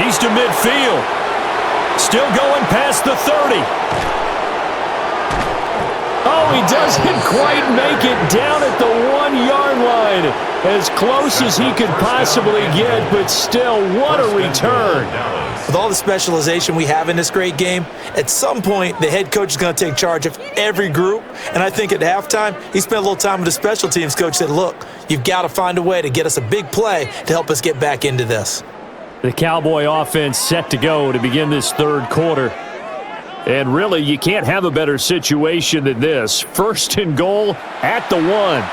He's to midfield. Still going past the 30. Oh, he doesn't quite make it down at the 1-yard line. As close as he could possibly get, but still, what a return. With all the specialization we have in this great game, at some point, the head coach is going to take charge of every group. And I think at halftime, he spent a little time with the special teams coach, said, look, you've got to find a way to get us a big play to help us get back into this. The Cowboy offense set to go to begin this third quarter. And really, you can't have a better situation than this. First and goal at the 1.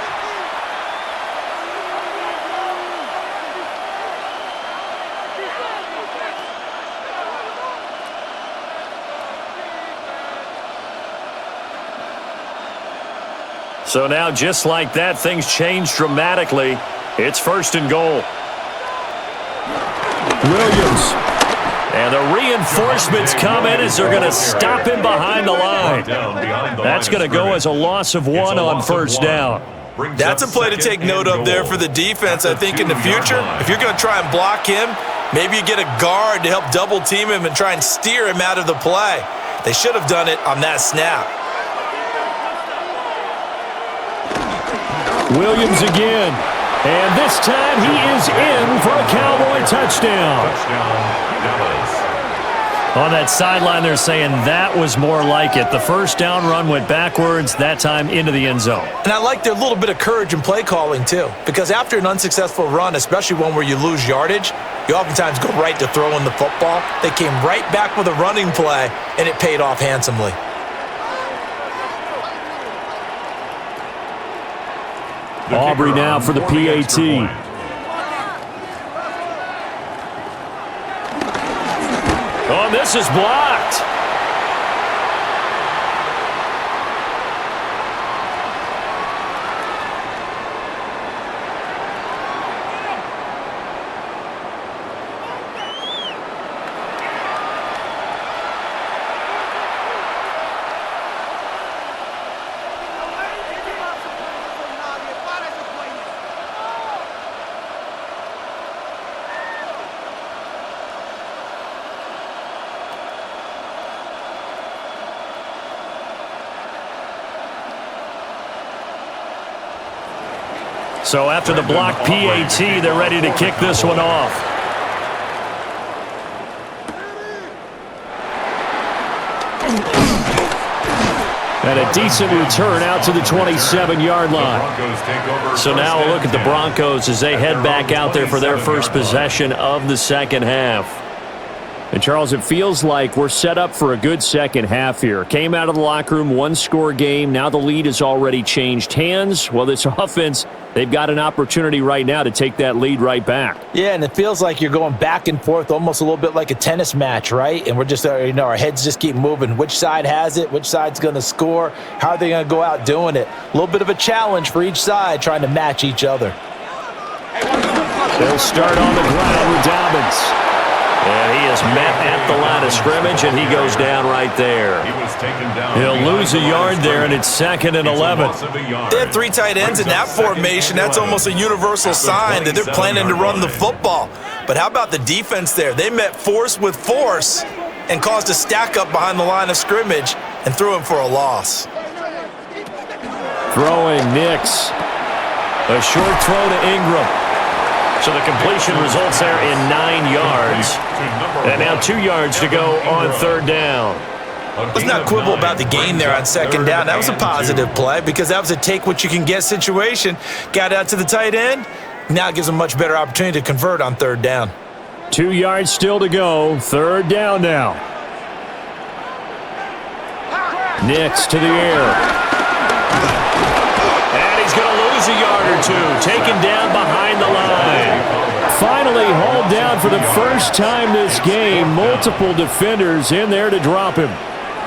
So now, just like that, things change dramatically. It's first and goal. Williams. And the reinforcements come in as they're going to stop him behind the line. That's going to go as a loss of 1 on first down. That's a play to take note of there for the defense, I think, in the future. If you're going to try and block him, maybe you get a guard to help double team him and try and steer him out of the play. They should have done it on that snap. Williams again. And this time he is in for a Cowboy touchdown. On that sideline, they're saying that was more like it. The first down run went backwards, that time into the end zone. And I like their little bit of courage in play calling, too. Because after an unsuccessful run, especially one where you lose yardage, you oftentimes go right to throwing the football. They came right back with a running play, and it paid off handsomely. Aubrey now for the PAT. Oh, this is blocked. So after the block PAT, they're ready to kick this one off. And a decent return out to the 27-yard line. So now we'll look at the Broncos as they head back out there for their first possession of the second half. And, Charles, it feels like we're set up for a good second half here. Came out of the locker room, one-score game. Now the lead has already changed hands. Well, this offense, they've got an opportunity right now to take that lead right back. Yeah, and it feels like you're going back and forth almost a little bit like a tennis match, right? And we're just, our heads just keep moving. Which side has it? Which side's going to score? How are they going to go out doing it? A little bit of a challenge for each side trying to match each other. They'll start on the ground with Dobbins. And he is met at the line of scrimmage, and he goes down right there. He'll lose a yard there, and it's 2nd and 11. They have 3 tight ends in that formation. That's almost a universal sign that they're planning to run the football. But how about the defense there? They met force with force and caused a stack up behind the line of scrimmage and threw him for a loss. Throwing Nix. A short throw to Ingram. So the completion results there in 9 yards. And now 2 yards to go on 3rd down. Let's not quibble about the gain there on 2nd down. That was a positive play because that was a take-what-you-can-get situation. Got out to the tight end. Now it gives them a much better opportunity to convert on 3rd down. 2 yards still to go. 3rd down now. Nix to the air. And he's going to lose a yard or 2. Taken down behind the line. Finally hauled down for the first time this game. Multiple defenders in there to drop him.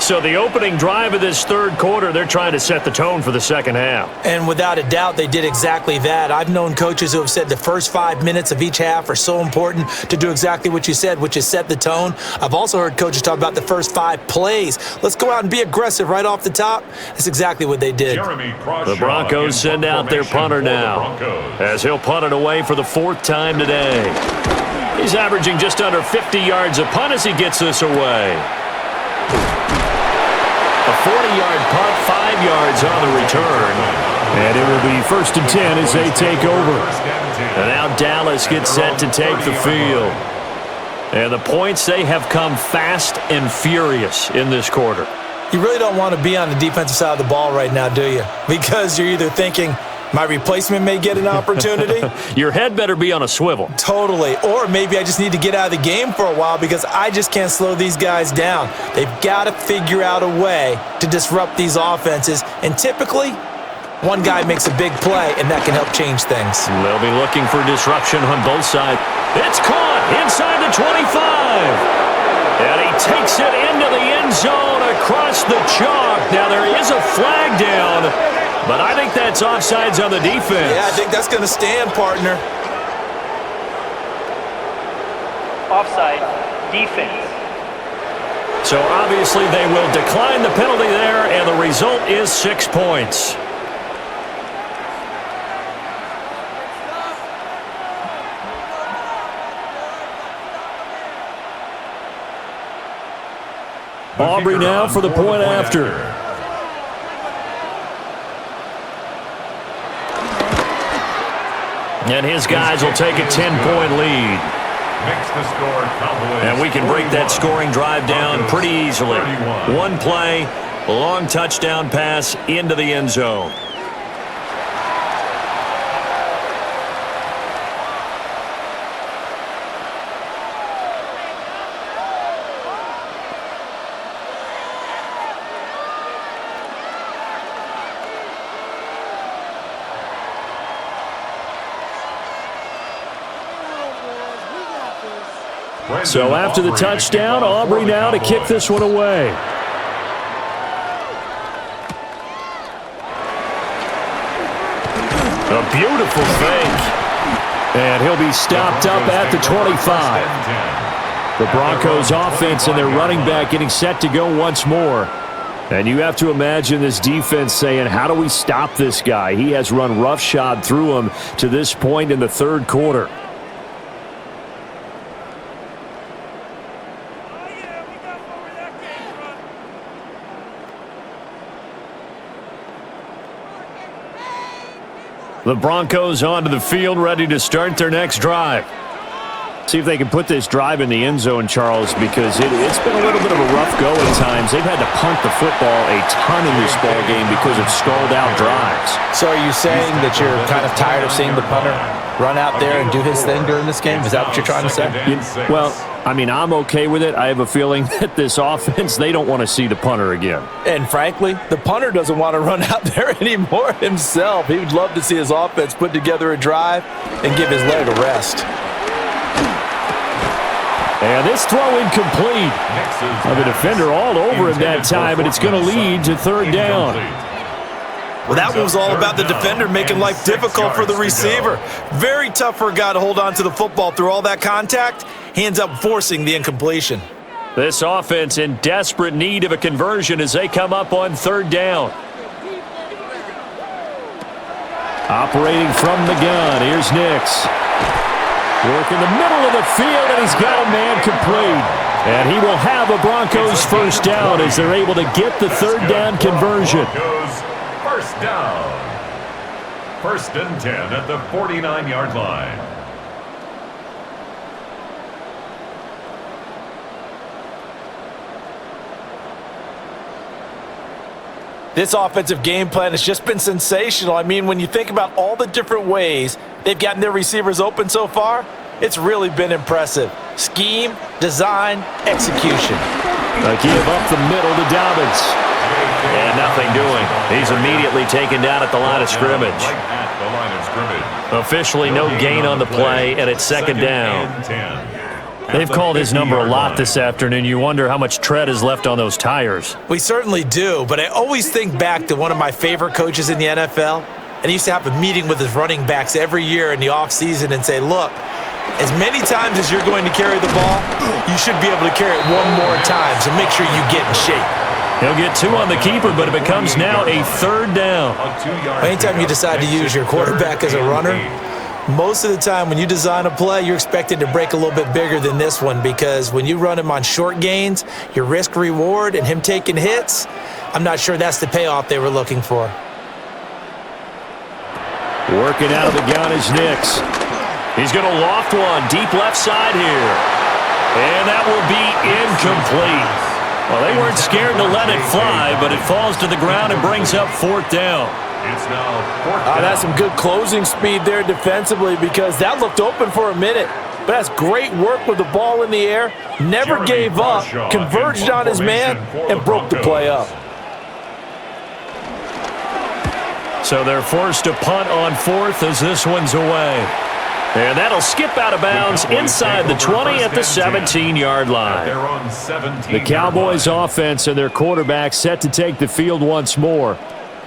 So the opening drive of this 3rd quarter, they're trying to set the tone for the second half. And without a doubt, they did exactly that. I've known coaches who have said the first 5 minutes of each half are so important to do exactly what you said, which is set the tone. I've also heard coaches talk about the first 5 plays. Let's go out and be aggressive right off the top. That's exactly what they did. The Broncos send out their punter now, as he'll punt it away for the 4th time today. He's averaging just under 50 yards a punt as he gets this away. A 40-yard punt, 5 yards on the return. And it will be 1st and 10 as they take over. And now Dallas gets set to take the field. And the points, they have come fast and furious in this quarter. You really don't want to be on the defensive side of the ball right now, do you? Because you're either thinking, my replacement may get an opportunity. Your head better be on a swivel. Totally. Or maybe I just need to get out of the game for a while because I just can't slow these guys down. They've got to figure out a way to disrupt these offenses. And typically, one guy makes a big play, and that can help change things. They'll be looking for disruption on both sides. It's caught inside the 25. And he takes it into the end zone across the chalk. Now there is a flag down. But I think that's offsides on the defense. Yeah, I think that's going to stand, partner. Offside, defense. So obviously they will decline the penalty there, and the result is 6 points. Aubrey now for the point after. And his guys will take a 10-point lead. And we can break that scoring drive down pretty easily. 1 play, long touchdown pass into the end zone. So after the touchdown, Aubrey now to kick this one away. A beautiful fake. And he'll be stopped up at the 25. The Broncos offense and their running back getting set to go once more. And you have to imagine this defense saying, how do we stop this guy? He has run roughshod through him to this point in the 3rd quarter. The Broncos onto the field, ready to start their next drive. See if they can put this drive in the end zone, Charles, because it's been a little bit of a rough go at times. They've had to punt the football a ton in this ball game because of stalled-out drives. So are you saying that you're kind of tired of seeing the punter run out there and do his thing during this game? Is that what you're trying to say? Well, I mean, I'm okay with it. I have a feeling that this offense, they don't want to see the punter again. And frankly, the punter doesn't want to run out there anymore himself. He would love to see his offense put together a drive and give his leg a rest. And this throw incomplete. The defender all over him that time, and it's going to lead to third down. Well, that one was all about the defender making life difficult for the receiver. Very tough for a guy to hold on to the football through all that contact. He ends up forcing the incompletion. This offense in desperate need of a conversion as they come up on third down. Operating from the gun, here's Nix. Work in the middle of the field, and he's got a man complete. And he will have a Broncos first down as they're able to get the third down conversion. First down. 1st and 10 at the 49-yard line. This offensive game plan has just been sensational. I mean, when you think about all the different ways they've gotten their receivers open so far, it's really been impressive. Scheme, design, execution. A give up the middle to Dobbins. And nothing doing. He's immediately taken down at the line of scrimmage. Officially no gain on the play, and it's second down. They've called his number a lot this afternoon. You wonder how much tread is left on those tires. We certainly do, but I always think back to one of my favorite coaches in the NFL, and he used to have a meeting with his running backs every year in the offseason and say, look, as many times as you're going to carry the ball, you should be able to carry it one more time, so make sure you get in shape. He'll get 2 on the keeper, but it becomes now a third down. Anytime you decide to use your quarterback as a runner, most of the time when you design a play, you're expected to break a little bit bigger than this one, because when you run him on short gains, your risk-reward and him taking hits, I'm not sure that's the payoff they were looking for. Working out of the gun is Nix. He's going to loft one deep left side here. And that will be incomplete. Well, they weren't scared to let it fly, but it falls to the ground and brings up 4th down. It's now 4th down. That's some good closing speed there defensively, because that looked open for a minute. But that's great work with the ball in the air. Never gave up, converged on his man, and broke the play up. So they're forced to punt on 4th as this one's away. And that'll skip out of bounds inside the 20 at the 17-yard line. The Cowboys offense and their quarterback set to take the field once more.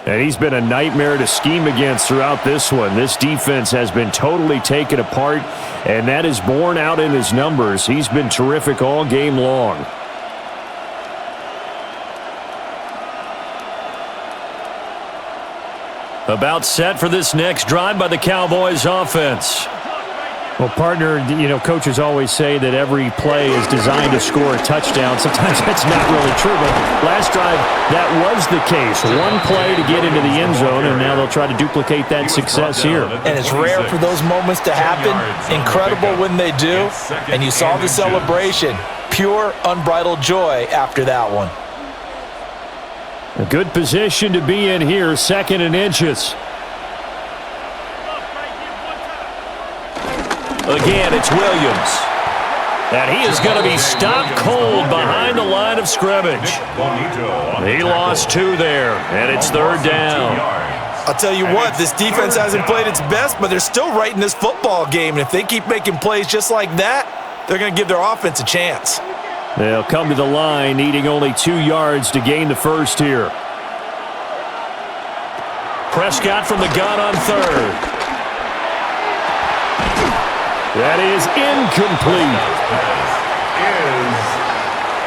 And he's been a nightmare to scheme against throughout this one. This defense has been totally taken apart, and that is borne out in his numbers. He's been terrific all game long. About set for this next drive by the Cowboys offense. Well, partner, coaches always say that every play is designed to score a touchdown. Sometimes that's not really true, but last drive, that was the case. One play to get into the end zone, and now they'll try to duplicate that success here. And it's rare for those moments to happen. Incredible when they do. And you saw the celebration. Pure, unbridled joy after that one. A good position to be in here, 2nd and inches. Again, it's Williams. And he is going to be stopped cold behind the line of scrimmage. He lost 2 there, and it's 3rd down. I'll tell you what, this defense hasn't played its best, but they're still right in this football game. And if they keep making plays just like that, they're going to give their offense a chance. They'll come to the line, needing only 2 yards to gain the first here. Prescott from the gun on 3rd. That is incomplete.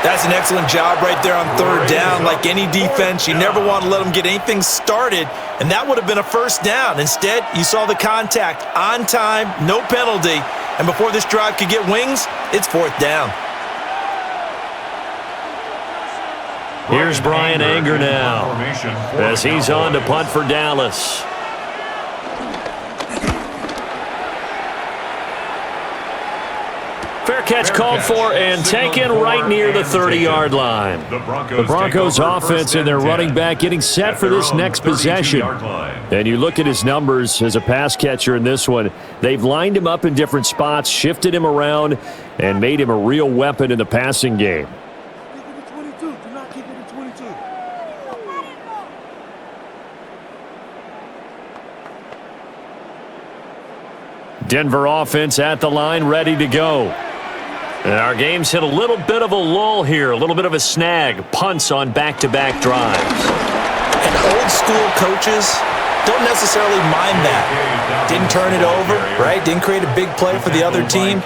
That's an excellent job right there on 3rd down. Like any defense, you never want to let them get anything started, and that would have been a first down. Instead, you saw the contact on time, no penalty, and before this drive could get wings, it's 4th down. Here's Brian Anger now as he's on to punt for Dallas. fair catch called for and taken right near the 30-yard line. The Broncos offense and their running back getting set for this next possession. And you look at his numbers as a pass catcher in this one. They've lined him up in different spots, shifted him around, and made him a real weapon in the passing game. Denver offense at the line, ready to go. And our game's hit a little bit of a lull here, a little bit of a snag. Punts on back-to-back drives. And old school coaches don't necessarily mind that. Didn't turn it over, right? Didn't create a big play for the other team.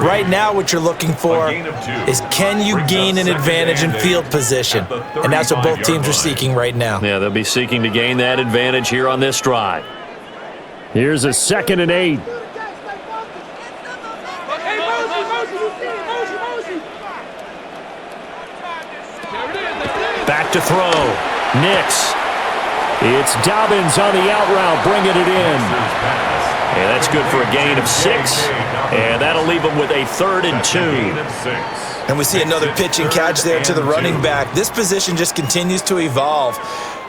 Right now what you're looking for is, can you gain an advantage in field position? And that's what both teams are seeking right now. Yeah, they'll be seeking to gain that advantage here on this drive. Here's a 2nd and 8. Back to throw. Nix. It's Dobbins on the out route, bringing it in. And that's good for a gain of 6. And that'll leave them with a 3rd and 2. And we see another pitch and catch there to the running back. This position just continues to evolve.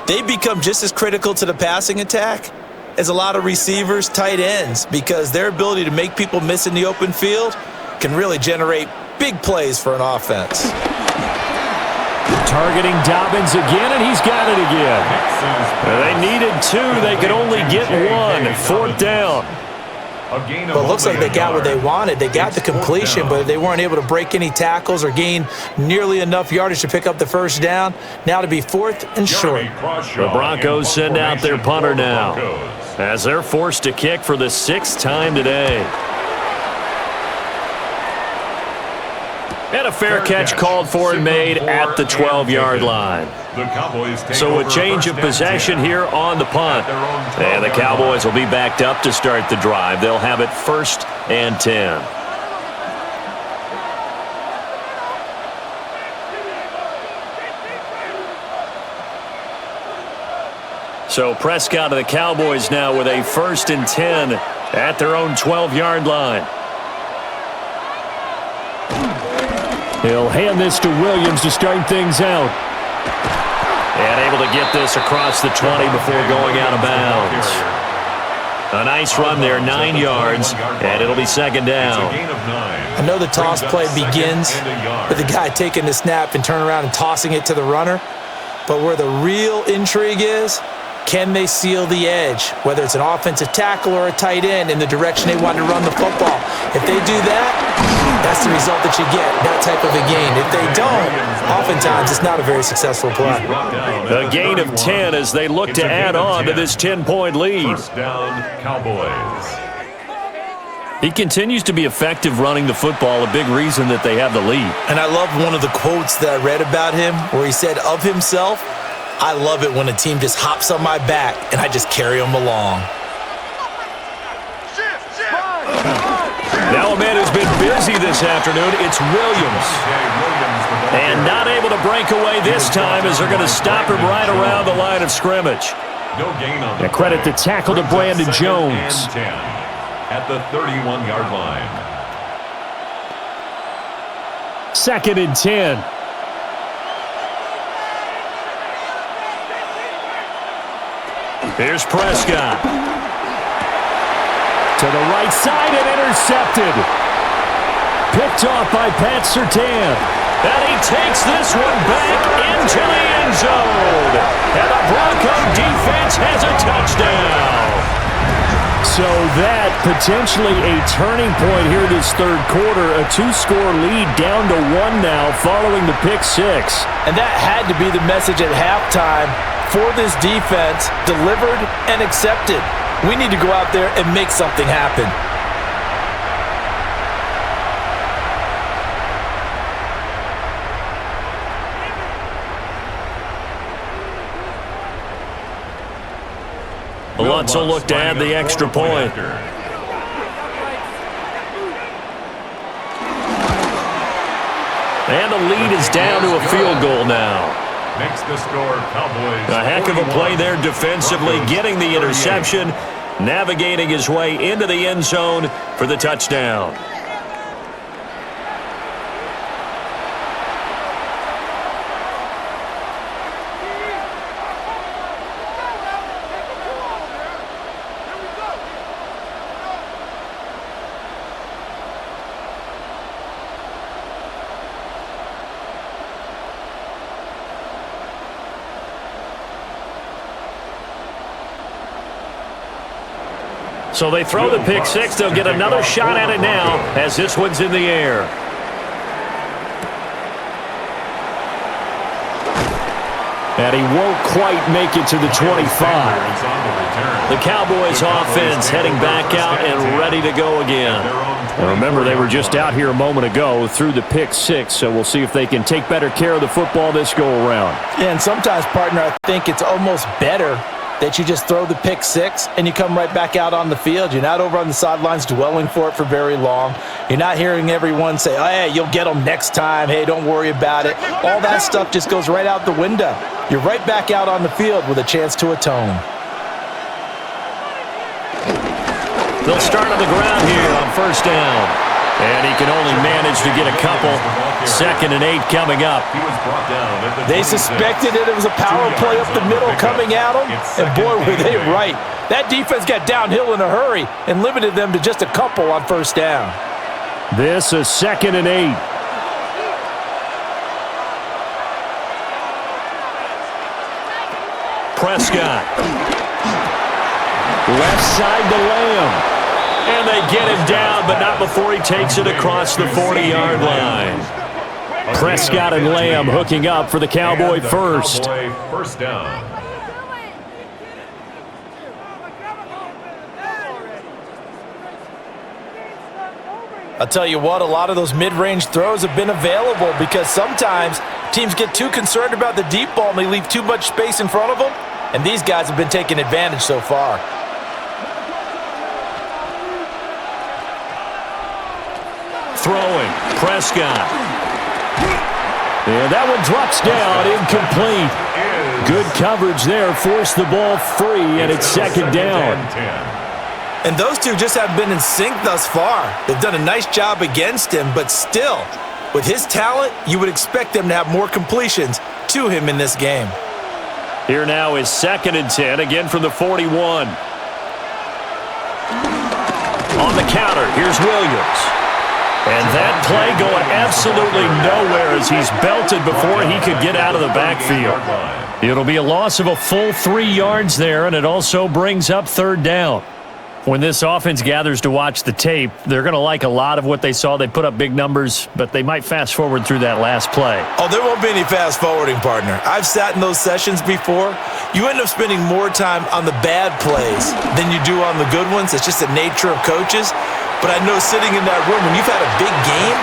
They become just as critical to the passing attack as a lot of receivers, tight ends, because their ability to make people miss in the open field can really generate big plays for an offense. Targeting Dobbins again, and he's got it again. They needed 2. They could only get 1. 4th down. Well, it looks like they got what they wanted. They got the completion, but they weren't able to break any tackles or gain nearly enough yardage to pick up the first down. Now to be 4th and short. The Broncos send out their punter now, as they're forced to kick for the 6th time today. And a fair catch called for and made at the 12-yard line. So a change of possession here on the punt. And the Cowboys will be backed up to start the drive. They'll have it 1st and 10. So Prescott of the Cowboys now with a 1st and 10 at their own 12-yard line. He'll hand this to Williams to start things out. And able to get this across the 20 before going out of bounds. A nice run there, 9 yards, and it'll be 2nd down. I know the toss play begins with the guy taking the snap and turning around and tossing it to the runner. But where the real intrigue is, can they seal the edge, whether it's an offensive tackle or a tight end, in the direction they want to run the football? If they do that, that's the result that you get, that type of a gain. If they don't, oftentimes it's not a very successful play. A gain of 10 as they look to add on to this 10-point lead. 1st down, Cowboys. He continues to be effective running the football, a big reason that they have the lead. And I love one of the quotes that I read about him where he said of himself, "I love it when a team just hops on my back and I just carry them along." Now a man who's been busy this afternoon, it's Williams. And not able to break away this time as they're going to stop him right around the line of scrimmage. And credit the tackle to Brandon Jones. At the 31-yard line. 2nd and 10. Here's Prescott. To the right side and intercepted. Picked off by Pat Surtain. And he takes this one back into the end zone. And the Bronco defense has a touchdown. So that potentially a turning point here this 3rd quarter. A 2-score lead down to 1 now following the pick 6. And that had to be the message at halftime for this defense, delivered and accepted. We need to go out there and make something happen. Lutz will look to add the extra point. And the lead is down to a field goal now. Makes the score Cowboys. A heck of a play there defensively, getting the interception, navigating his way into the end zone for the touchdown. So they throw the pick six. They'll get another shot at it now as this one's in the air. And he won't quite make it to the 25. The Cowboys offense heading back out and ready to go again. And remember, they were just out here a moment ago through the pick six, so we'll see if they can take better care of the football this go-around. Yeah, and sometimes, partner, I think it's almost better that you just throw the pick six and you come right back out on the field. You're not over on the sidelines dwelling for it for very long. You're not hearing everyone say, oh, hey, you'll get them next time. Hey, don't worry about it. All that stuff just goes right out the window. You're right back out on the field with a chance to atone. They'll start on the ground here on first down. And he can only manage to get a couple. 2nd and 8 coming up. They suspected it was a power play up the middle coming at them, and boy, were they right. That defense got downhill in a hurry and limited them to just a couple on first down. This is 2nd and 8. Prescott. Left side to Lamb. And they get him down, but not before he takes it across the 40-yard line. Prescott and Lamb hooking up for the Cowboy first. First down. I'll tell you what, a lot of those mid-range throws have been available because sometimes teams get too concerned about the deep ball and they leave too much space in front of them, and these guys have been taking advantage so far. Throwing, Prescott. And that one drops down, incomplete. Good coverage there, forced the ball free, and it's 2nd down. And those two just haven't been in sync thus far. They've done a nice job against him, but still, with his talent, you would expect them to have more completions to him in this game. Here now is 2nd and 10, again from the 41. On the counter, here's Williams. And that play going absolutely nowhere as he's belted before he could get out of the backfield. It'll be a loss of a full 3 yards there, and it also brings up 3rd down. When this offense gathers to watch the tape, they're going to like a lot of what they saw. They put up big numbers, but they might fast forward through that last play. Oh, there won't be any fast forwarding, partner. I've sat in those sessions before. You end up spending more time on the bad plays than you do on the good ones. It's just the nature of coaches. But I know sitting in that room, when you've had a big game,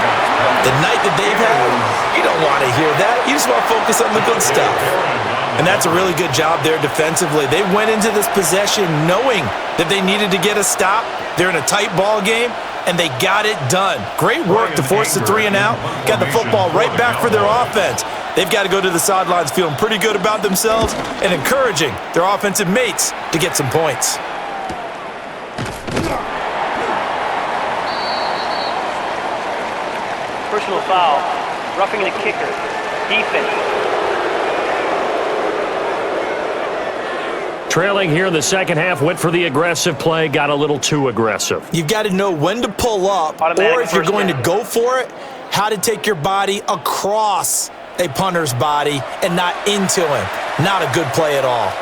the night that they've had, you don't want to hear that. You just want to focus on the good stuff. And that's a really good job there defensively. They went into this possession knowing that they needed to get a stop. They're in a tight ball game, and they got it done. Great work to force the 3 and out. Got the football right back for their offense. They've got to go to the sidelines feeling pretty good about themselves and encouraging their offensive mates to get some points. Personal foul, roughing the kicker, defense. Trailing here in the 2nd half, went for the aggressive play, got a little too aggressive. You've got to know when to pull up, or if you're going to go for it, how to take your body across a punter's body and not into him. Not a good play at all.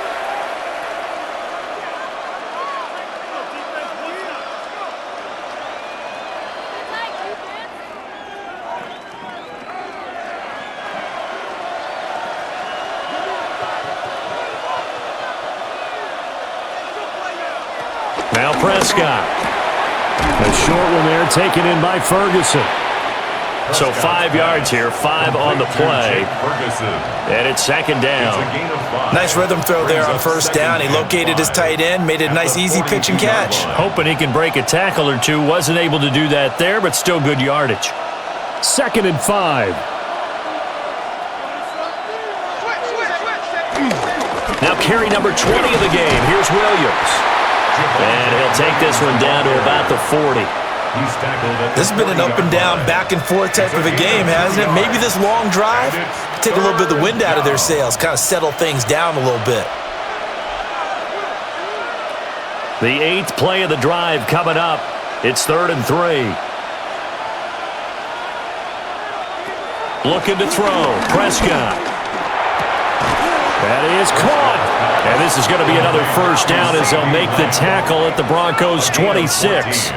Now Prescott. A short one there taken in by Ferguson. So 5 yards here, 5 on the play. And it's 2nd down. Nice rhythm throw there on first down. He located his tight end, made it a nice easy pitch and catch. Hoping he can break a tackle or two. Wasn't able to do that there, but still good yardage. 2nd and 5. Now carry number 20 of the game. Here's Williams. And he'll take this one down to about the 40. This has been an up and down, back and forth type of a game, hasn't it? Maybe this long drive, take a little bit of the wind out of their sails, kind of settle things down a little bit. The 8th play of the drive coming up. It's 3rd and 3. Looking to throw. Prescott. That is caught. And this is going to be another first down as they'll make the tackle at the Broncos' 26.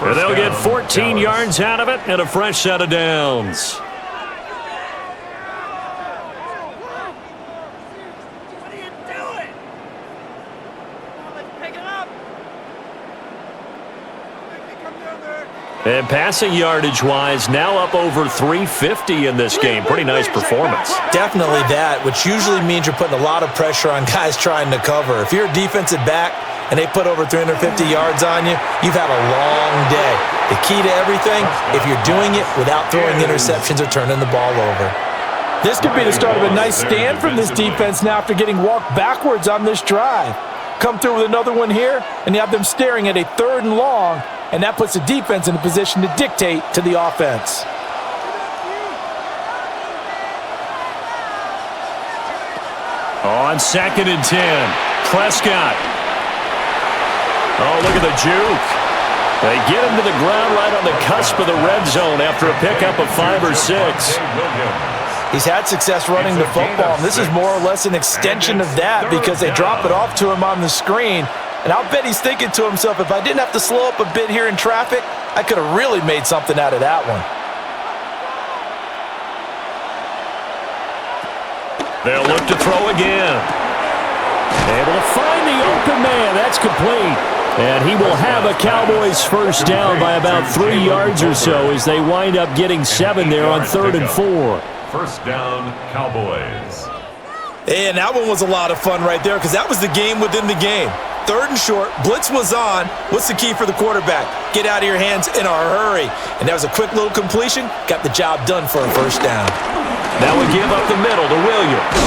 And they'll get 14 yards out of it and a fresh set of downs. And passing yardage-wise, now up over 350 in this game. Pretty nice performance. Definitely that, which usually means you're putting a lot of pressure on guys trying to cover. If you're a defensive back and they put over 350 yards on you, you've had a long day. The key to everything, if you're doing it without throwing interceptions or turning the ball over. This could be the start of a nice stand from this defense now after getting walked backwards on this drive. Come through with another one here, and you have them staring at a 3rd and long, and that puts the defense in a position to dictate to the offense. On 2nd and 10, Prescott. Oh, look at the juke. They get him to the ground right on the cusp of the red zone after a pickup of 5 or 6. He's had success running the football, and this is more or less an extension of that because they drop it off to him on the screen. And I'll bet he's thinking to himself, if I didn't have to slow up a bit here in traffic, I could have really made something out of that one. They'll look to throw again. Able to find the open man. That's complete. And he will have a Cowboys first down by about 3 yards or so as they wind up getting 7 there on 3rd and 4. First down, Cowboys. And that one was a lot of fun right there because that was the game within the game. 3rd and short, blitz was on. What's the key for the quarterback? Get out of your hands in a hurry. And that was a quick little completion. Got the job done for a first down. That would give up the middle to Williams.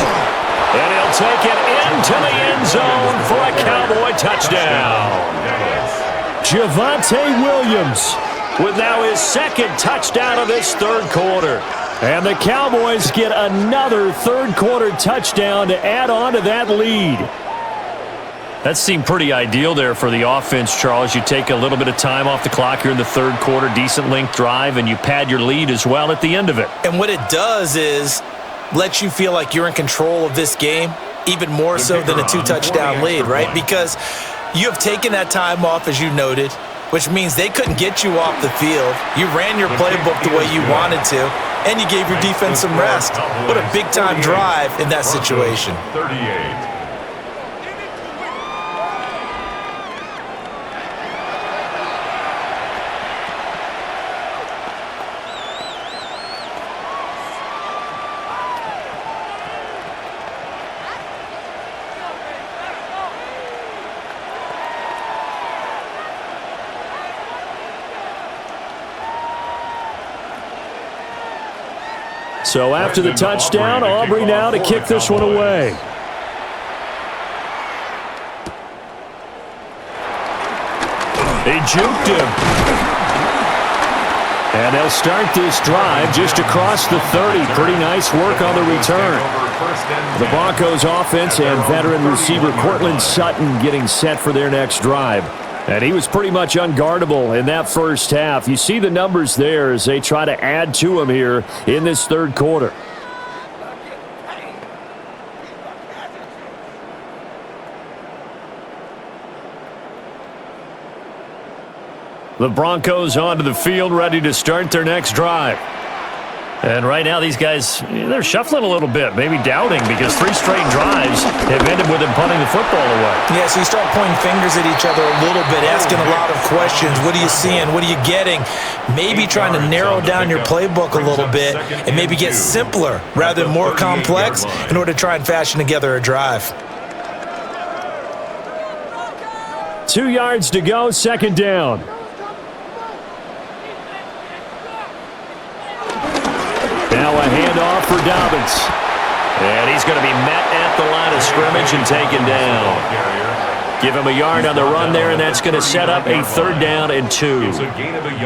And he'll take it into the end zone for a Cowboy touchdown. Javonte Williams with now his 2nd touchdown of this 3rd quarter. And the Cowboys get another 3rd quarter touchdown to add on to that lead. That seemed pretty ideal there for the offense, Charles. You take a little bit of time off the clock here in the 3rd quarter, decent length drive, and you pad your lead as well at the end of it. And what it does is let you feel like you're in control of this game, even more so than a 2-touchdown lead, right? Because you have taken that time off, as you noted, which means they couldn't get you off the field. You ran your playbook the way you wanted to, and you gave your defense some rest. What a big-time drive in that situation. 38. So after the touchdown, Aubrey now to kick this one away. They juked him. And they'll start this drive just across the 30. Pretty nice work on the return. The Broncos offense and veteran receiver Cortland Sutton getting set for their next drive. And he was pretty much unguardable in that first half. You see the numbers there as they try to add to him here in this 3rd quarter. The Broncos onto the field, ready to start their next drive. And right now, these guys, they're shuffling a little bit, maybe doubting, because 3 straight drives have ended with them punting the football away. Yeah, so you start pointing fingers at each other a little bit, asking a lot of questions. What are you seeing? What are you getting? Maybe trying to narrow down your playbook a little bit and maybe get simpler rather than more complex in order to try and fashion together a drive. 2 yards to go, 2nd down. Now a handoff for Dobbins. And he's going to be met at the line of scrimmage and taken down. Give him a yard on the run there, and that's going to set up a 3rd down and 2.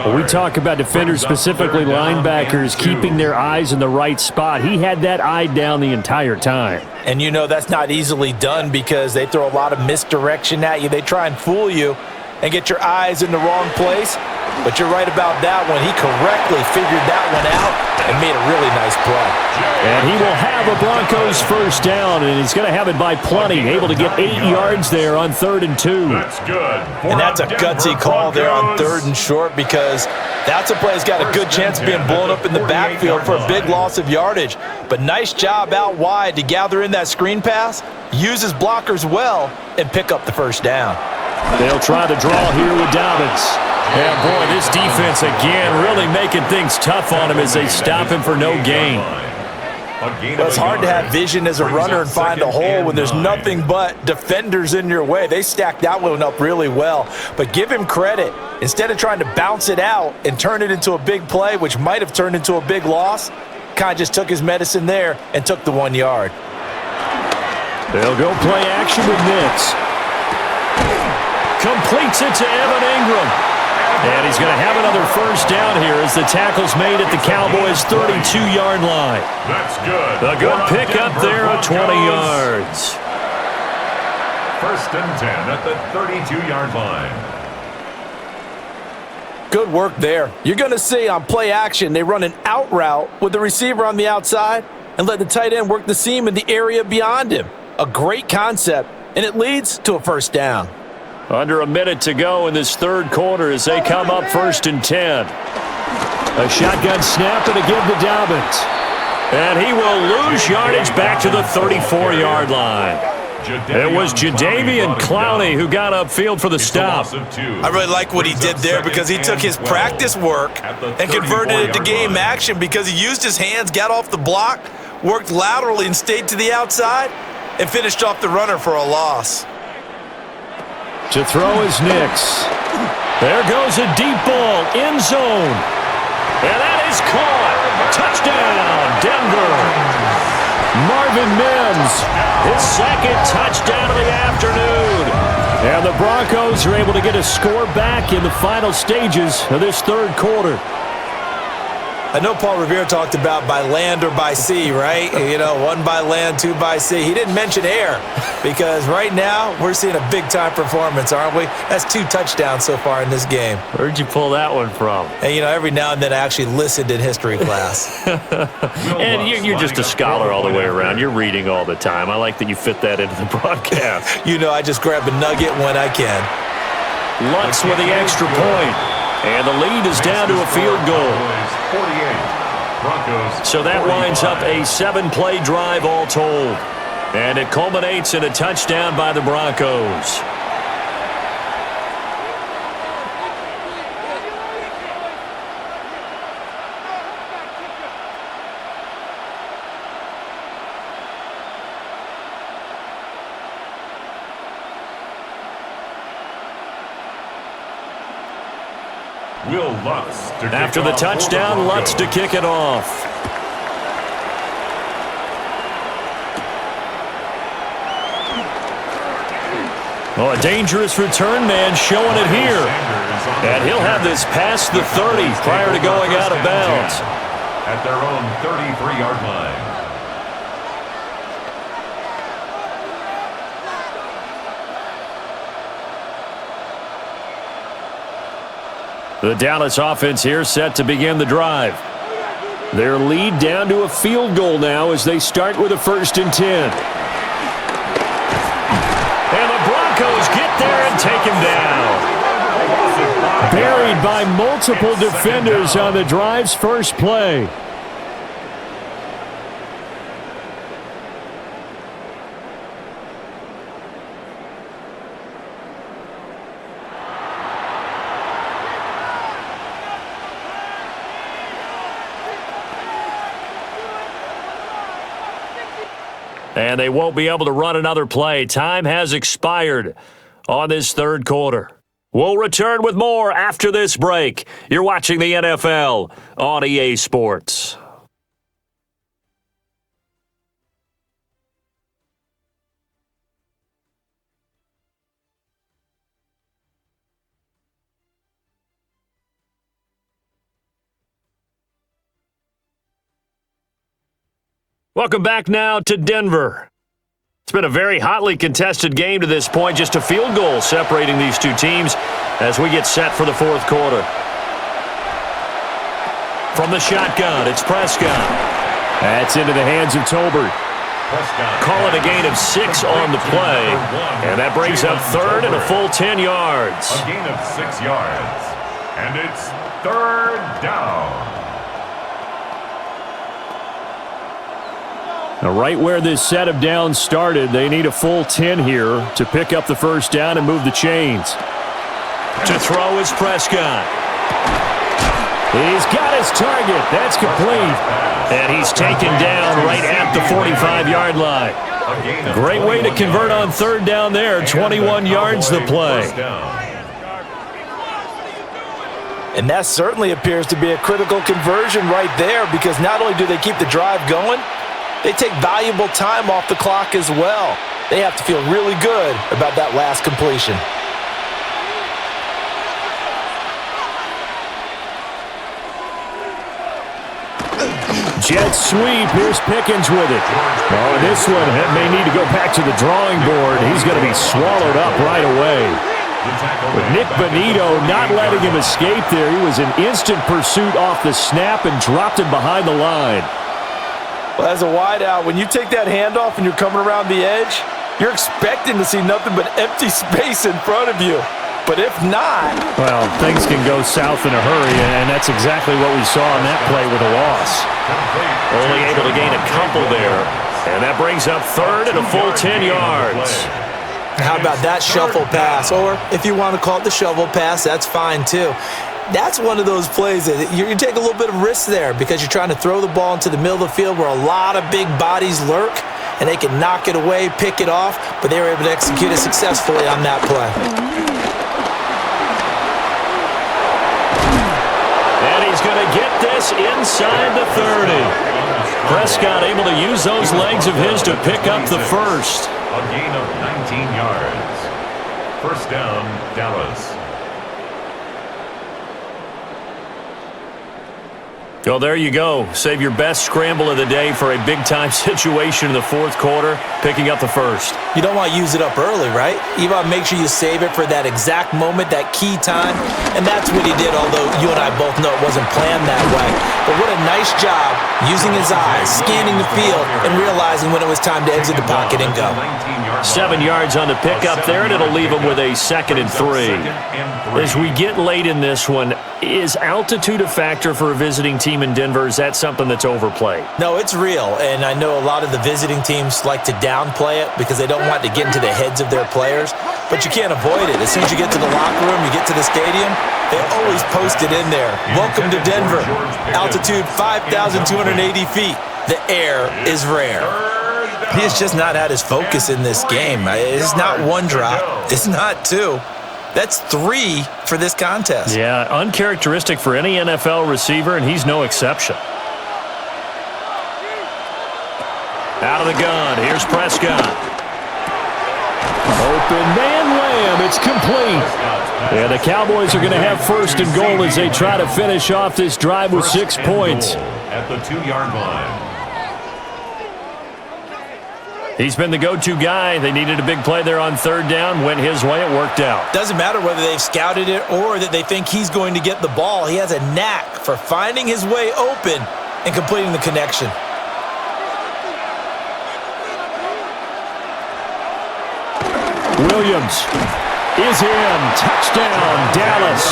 When we talk about defenders, specifically linebackers, keeping their eyes in the right spot. He had that eye down the entire time. And you know that's not easily done because they throw a lot of misdirection at you. They try and fool you and get your eyes in the wrong place. But you're right about that one. He correctly figured that one out and made a really nice play. And he will have a Broncos first down, and he's going to have it by plenty. Able to get 8 yards there on 3rd and 2. That's good. And that's a gutsy call there on 3rd and short, because that's a play that's got a good chance of being blown up in the backfield for a big loss of yardage. But nice job out wide to gather in that screen pass, use his blockers well, and pick up the first down. They'll try the draw here with Dobbins. Yeah, boy, this defense again really making things tough on him as they stop him for no gain. Well, it's hard to have vision as a runner and find a hole when there's nothing but defenders in your way. They stacked that one up really well. But give him credit. Instead of trying to bounce it out and turn it into a big play, which might have turned into a big loss, kind of just took his medicine there and took the 1 yard. They'll go play action with Nix. Completes it to Evan Ingram. And he's going to have another first down here as the tackle's made at the Cowboys' 32-yard line. That's good. A good pickup there of 20 yards. 1st and 10 at the 32-yard line. Good work there. You're going to see on play action, they run an out route with the receiver on the outside and let the tight end work the seam in the area beyond him. A great concept, and it leads to a first down. Under a minute to go in this 3rd quarter as they come up 1st and 10. A shotgun snap and a give to Dobbins. And he will lose yardage back to the 34-yard line. It was Jadeveon Clowney who got upfield for the stop. I really like what he did there because he took his practice work and converted it to game action because he used his hands, got off the block, worked laterally and stayed to the outside, and finished off the runner for a loss. To throw is Nix. There goes a deep ball, end zone. And that is caught. Touchdown, Denver. Marvin Mims, his 2nd touchdown of the afternoon. And the Broncos are able to get a score back in the final stages of this 3rd quarter. I know Paul Revere talked about by land or by sea, right? You know, 1 by land, 2 by sea. He didn't mention air because right now we're seeing a big-time performance, aren't we? That's 2 touchdowns so far in this game. Where'd you pull that one from? And, you know, every now and then I actually listened in history class. And you're just a scholar all the way around. You're reading all the time. I like that you fit that into the broadcast. You know, I just grab a nugget when I can. Lutz with the extra point. And the lead is down to a field goal. 48. Broncos. So that winds up a 7-play drive all told. And it culminates in a touchdown by the Broncos. Will Lutz to kick After the off touchdown, Lutz to kick it off. Oh, a dangerous return man showing it here. And he'll have this past the 30 prior to going out of bounds. At their own 33-yard line. The Dallas offense here set to begin the drive. Their lead down to a field goal now as they start with a 1st and 10. And the Broncos get there and take him down. Buried by multiple defenders on the drive's first play. And they won't be able to run another play. Time has expired on this 3rd quarter. We'll return with more after this break. You're watching the NFL on EA Sports. Welcome back now to Denver. It's been a very hotly contested game to this point. Just a field goal separating these two teams as we get set for the 4th quarter. From the shotgun, it's Prescott. That's into the hands of Tolbert. Call it a gain of 6 on the play. And that brings up third and a full 10 yards. A gain of 6 yards. And it's third down. Now, right where this set of downs started, they need a full 10 here to pick up the first down and move the chains. To throw is Prescott. He's got his target. That's complete. And he's taken down right at the 45-yard line. Great way to convert on third down there. 21 yards the play. And that certainly appears to be a critical conversion right there, because not only do they keep the drive going, they take valuable time off the clock as well. They have to feel really good about that last completion. Jet sweep. Here's Pickens with it. Oh, this one may need to go back to the drawing board. He's going to be swallowed up right away. With Nick Bonito not letting him escape there. He was in instant pursuit off the snap and dropped him behind the line. Well, as a wideout, when you take that handoff and you're coming around the edge, you're expecting to see nothing but empty space in front of you. But if not... well, things can go south in a hurry, and that's exactly what we saw on that play with a loss. Only able to gain a couple there. And that brings up third and a full 10 yards. How about that shuffle pass? Or if you want to call it the shovel pass, that's fine too. That's one of those plays that you take a little bit of risk there, because you're trying to throw the ball into the middle of the field where a lot of big bodies lurk, and they can knock it away, pick it off, but they were able to execute it successfully on that play. He's going to get this inside the 30. Prescott able to use those legs of his to pick up the first. A gain of 19 yards. First down, Dallas. Well, there you go. Save your best scramble of the day for a big-time situation in the fourth quarter, picking up the first. You don't want to use it up early, right? You want to make sure you save it for that exact moment, that key time, and that's what he did, although you and I both know it wasn't planned that way. But what a nice job using his eyes, scanning the field, and realizing when it was time to exit the pocket and go. 7 yards on the pickup there, and it'll leave him with a 2nd and 3. As we get late in this one, is altitude a factor for a visiting team in Denver? Is that something that's overplayed? No, it's real, and I know a lot of the visiting teams like to downplay it because they don't want to get into the heads of their players, but you can't avoid it. As soon as you get to the locker room, you get to the stadium, they always post it in there. Welcome to Denver. Altitude 5,280 feet. The air is rare. He has just not had his focus in this game. It's not one drop. It's not two. That's 3 for this contest. Yeah, uncharacteristic for any NFL receiver, and he's no exception. Out of the gun, here's Prescott. Open man Lamb, it's complete. Yeah, the Cowboys are going to have first and goal as they try to finish off this drive with 6 points. At the 2-yard line. He's been the go-to guy. They needed a big play there on third down. Went his way. It worked out. Doesn't matter whether they've scouted it or that they think he's going to get the ball. He has a knack for finding his way open and completing the connection. Williams is in. Touchdown, Dallas.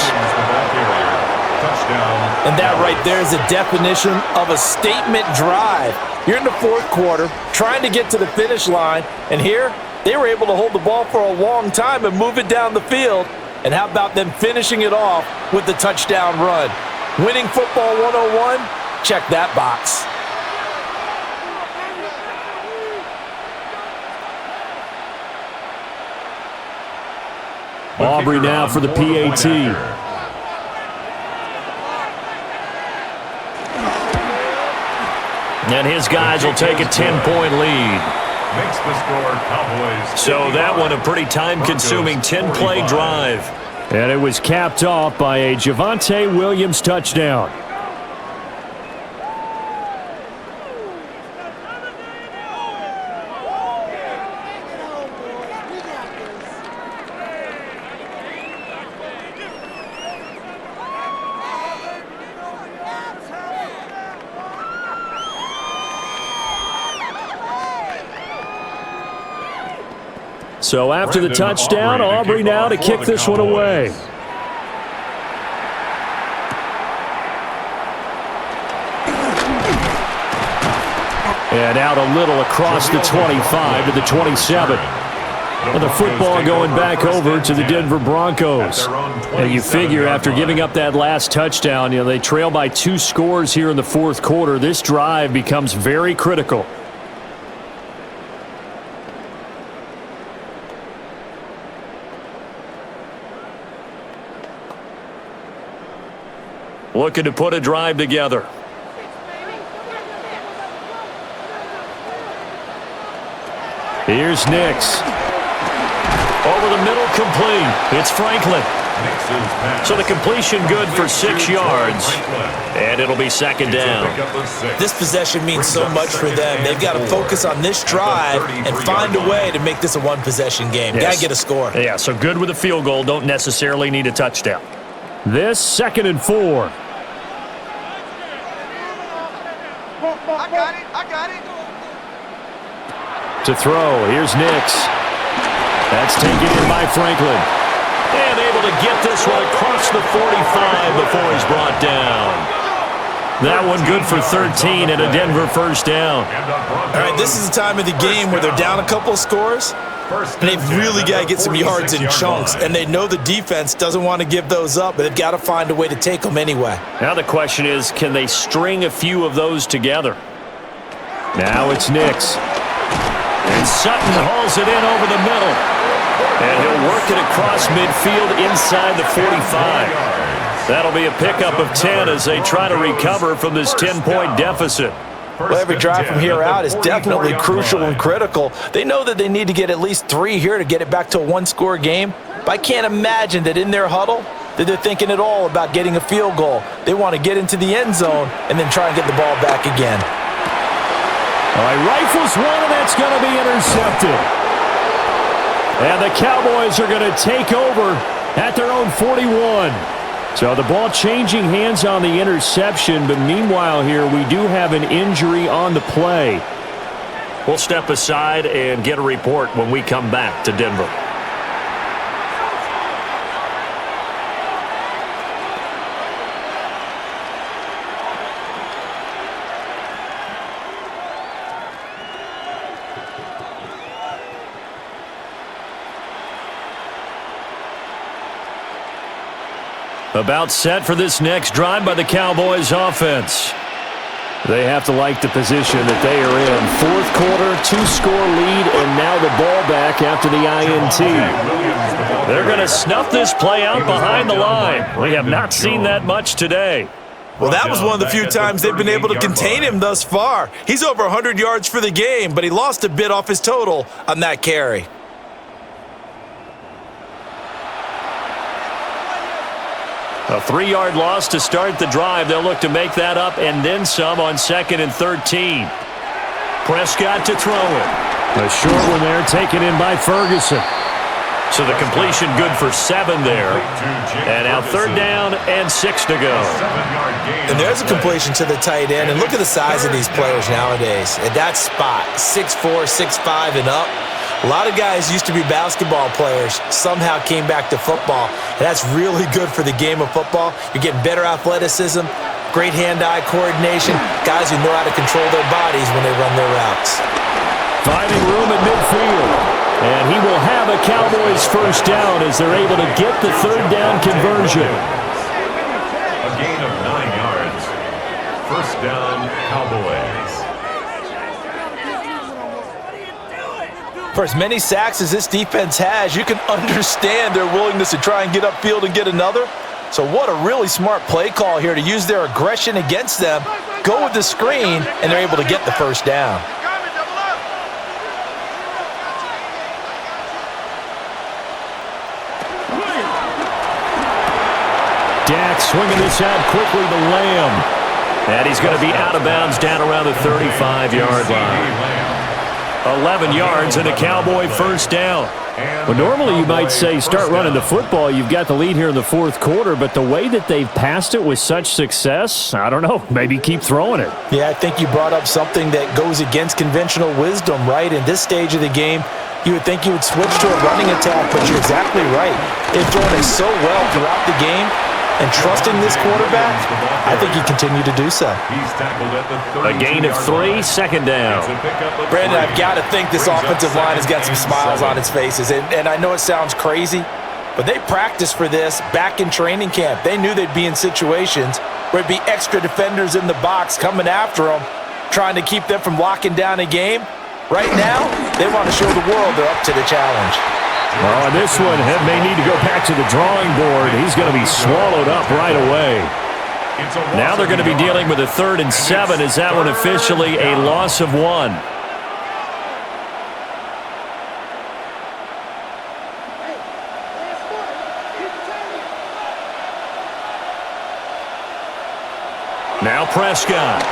And that right there is a definition of a statement drive. You're in the fourth quarter, trying to get to the finish line, and here they were able to hold the ball for a long time and move it down the field. And how about them finishing it off with the touchdown run? Winning football 101? Check that box. Aubrey now for the PAT. And his guys will take a 10-point lead. Makes the score Cowboys. So that one a pretty time-consuming 10-play drive. And it was capped off by a Javonte Williams touchdown. So after the touchdown, Aubrey now to kick this one away. And out a little across the 25 to the 27. And the football going back over to the Denver Broncos. And you figure after giving up that last touchdown, they trail by 2 scores here in the fourth quarter. This drive becomes very critical. Looking to put a drive together. Here's Nix. Over the middle, complete. It's Franklin. So the completion good for 6 yards. And it'll be second down. This possession means so much for them. They've got to focus on this drive and find a way to make this a one-possession game. Yes. Got to get a score. Yeah, so good with a field goal. Don't necessarily need a touchdown. This 2nd and 4. I got it. To throw, here's Nix. That's taken in by Franklin. And able to get this one across the 45 before he's brought down. That one good for 13 and a Denver first down. All right, this is the time of the game where they're down a couple of scores, and they've really got to get some yards in chunks, and they know the defense doesn't want to give those up, but they've got to find a way to take them anyway. Now the question is, can they string a few of those together? Now it's Nix. And Sutton hauls it in over the middle. And he'll work it across midfield inside the 45. That'll be a pickup of 10 as they try to recover from this 10-point deficit. Well, every drive from here out is definitely crucial and critical. They know that they need to get at least 3 here to get it back to a one-score game. But I can't imagine that in their huddle that they're thinking at all about getting a field goal. They want to get into the end zone and then try and get the ball back again. All right, rifles one, and that's going to be intercepted. And the Cowboys are going to take over at their own 41. So the ball changing hands on the interception, but meanwhile here we do have an injury on the play. We'll step aside and get a report when we come back to Denver. About set for this next drive by the Cowboys offense. They have to like the position that they are in. Fourth quarter, 2-score lead, and now the ball back after the INT. They're going to snuff this play out behind the line. We have not seen that much today. Well, that was one of the few times they've been able to contain him thus far. He's over 100 yards for the game, but he lost a bit off his total on that carry. A 3-yard loss to start the drive. They'll look to make that up and then some on 2nd and 13. Prescott to throw it. A short one there taken in by Ferguson. So the completion good for 7 there. And now 3rd down and 6 to go. And there's a completion to the tight end. And look at the size of these players nowadays. At that spot, 6'4", 6'5", and up. A lot of guys used to be basketball players, somehow came back to football, and that's really good for the game of football. You're getting better athleticism, great hand-eye coordination, guys who know how to control their bodies when they run their routes. Finding room at midfield, and he will have a Cowboys first down as they're able to get the 3rd down conversion. A gain of 9 yards. First down, Cowboys. For as many sacks as this defense has, you can understand their willingness to try and get upfield and get another. So what a really smart play call here to use their aggression against them, go with the screen, and they're able to get the first down. Dak swinging this out quickly to Lamb. And he's going to be out of bounds down around the 35-yard line. 11 yards and a Cowboy first down. Well, normally you might say start running the football. You've got the lead here in the fourth quarter, but the way that they've passed it with such success, I don't know, maybe keep throwing it. Yeah, I think you brought up something that goes against conventional wisdom, right? In this stage of the game, You would think you would switch to a running attack, but you're exactly right. They've thrown it so well throughout the game, and trusting this quarterback, I think he continued to do so. A gain of 3, second down. Brandon, I've got to think this offensive line has got some smiles on its faces, and I know it sounds crazy, but they practiced for this back in training camp. They knew they'd be in situations where it'd be extra defenders in the box coming after them, trying to keep them from locking down a game. Right now, they want to show the world they're up to the challenge. Well, on this one, may need to go back to the drawing board. He's going to be swallowed up right away. Now they're going to be dealing with a 3rd and 7. Is that one officially a loss of 1? Now Prescott.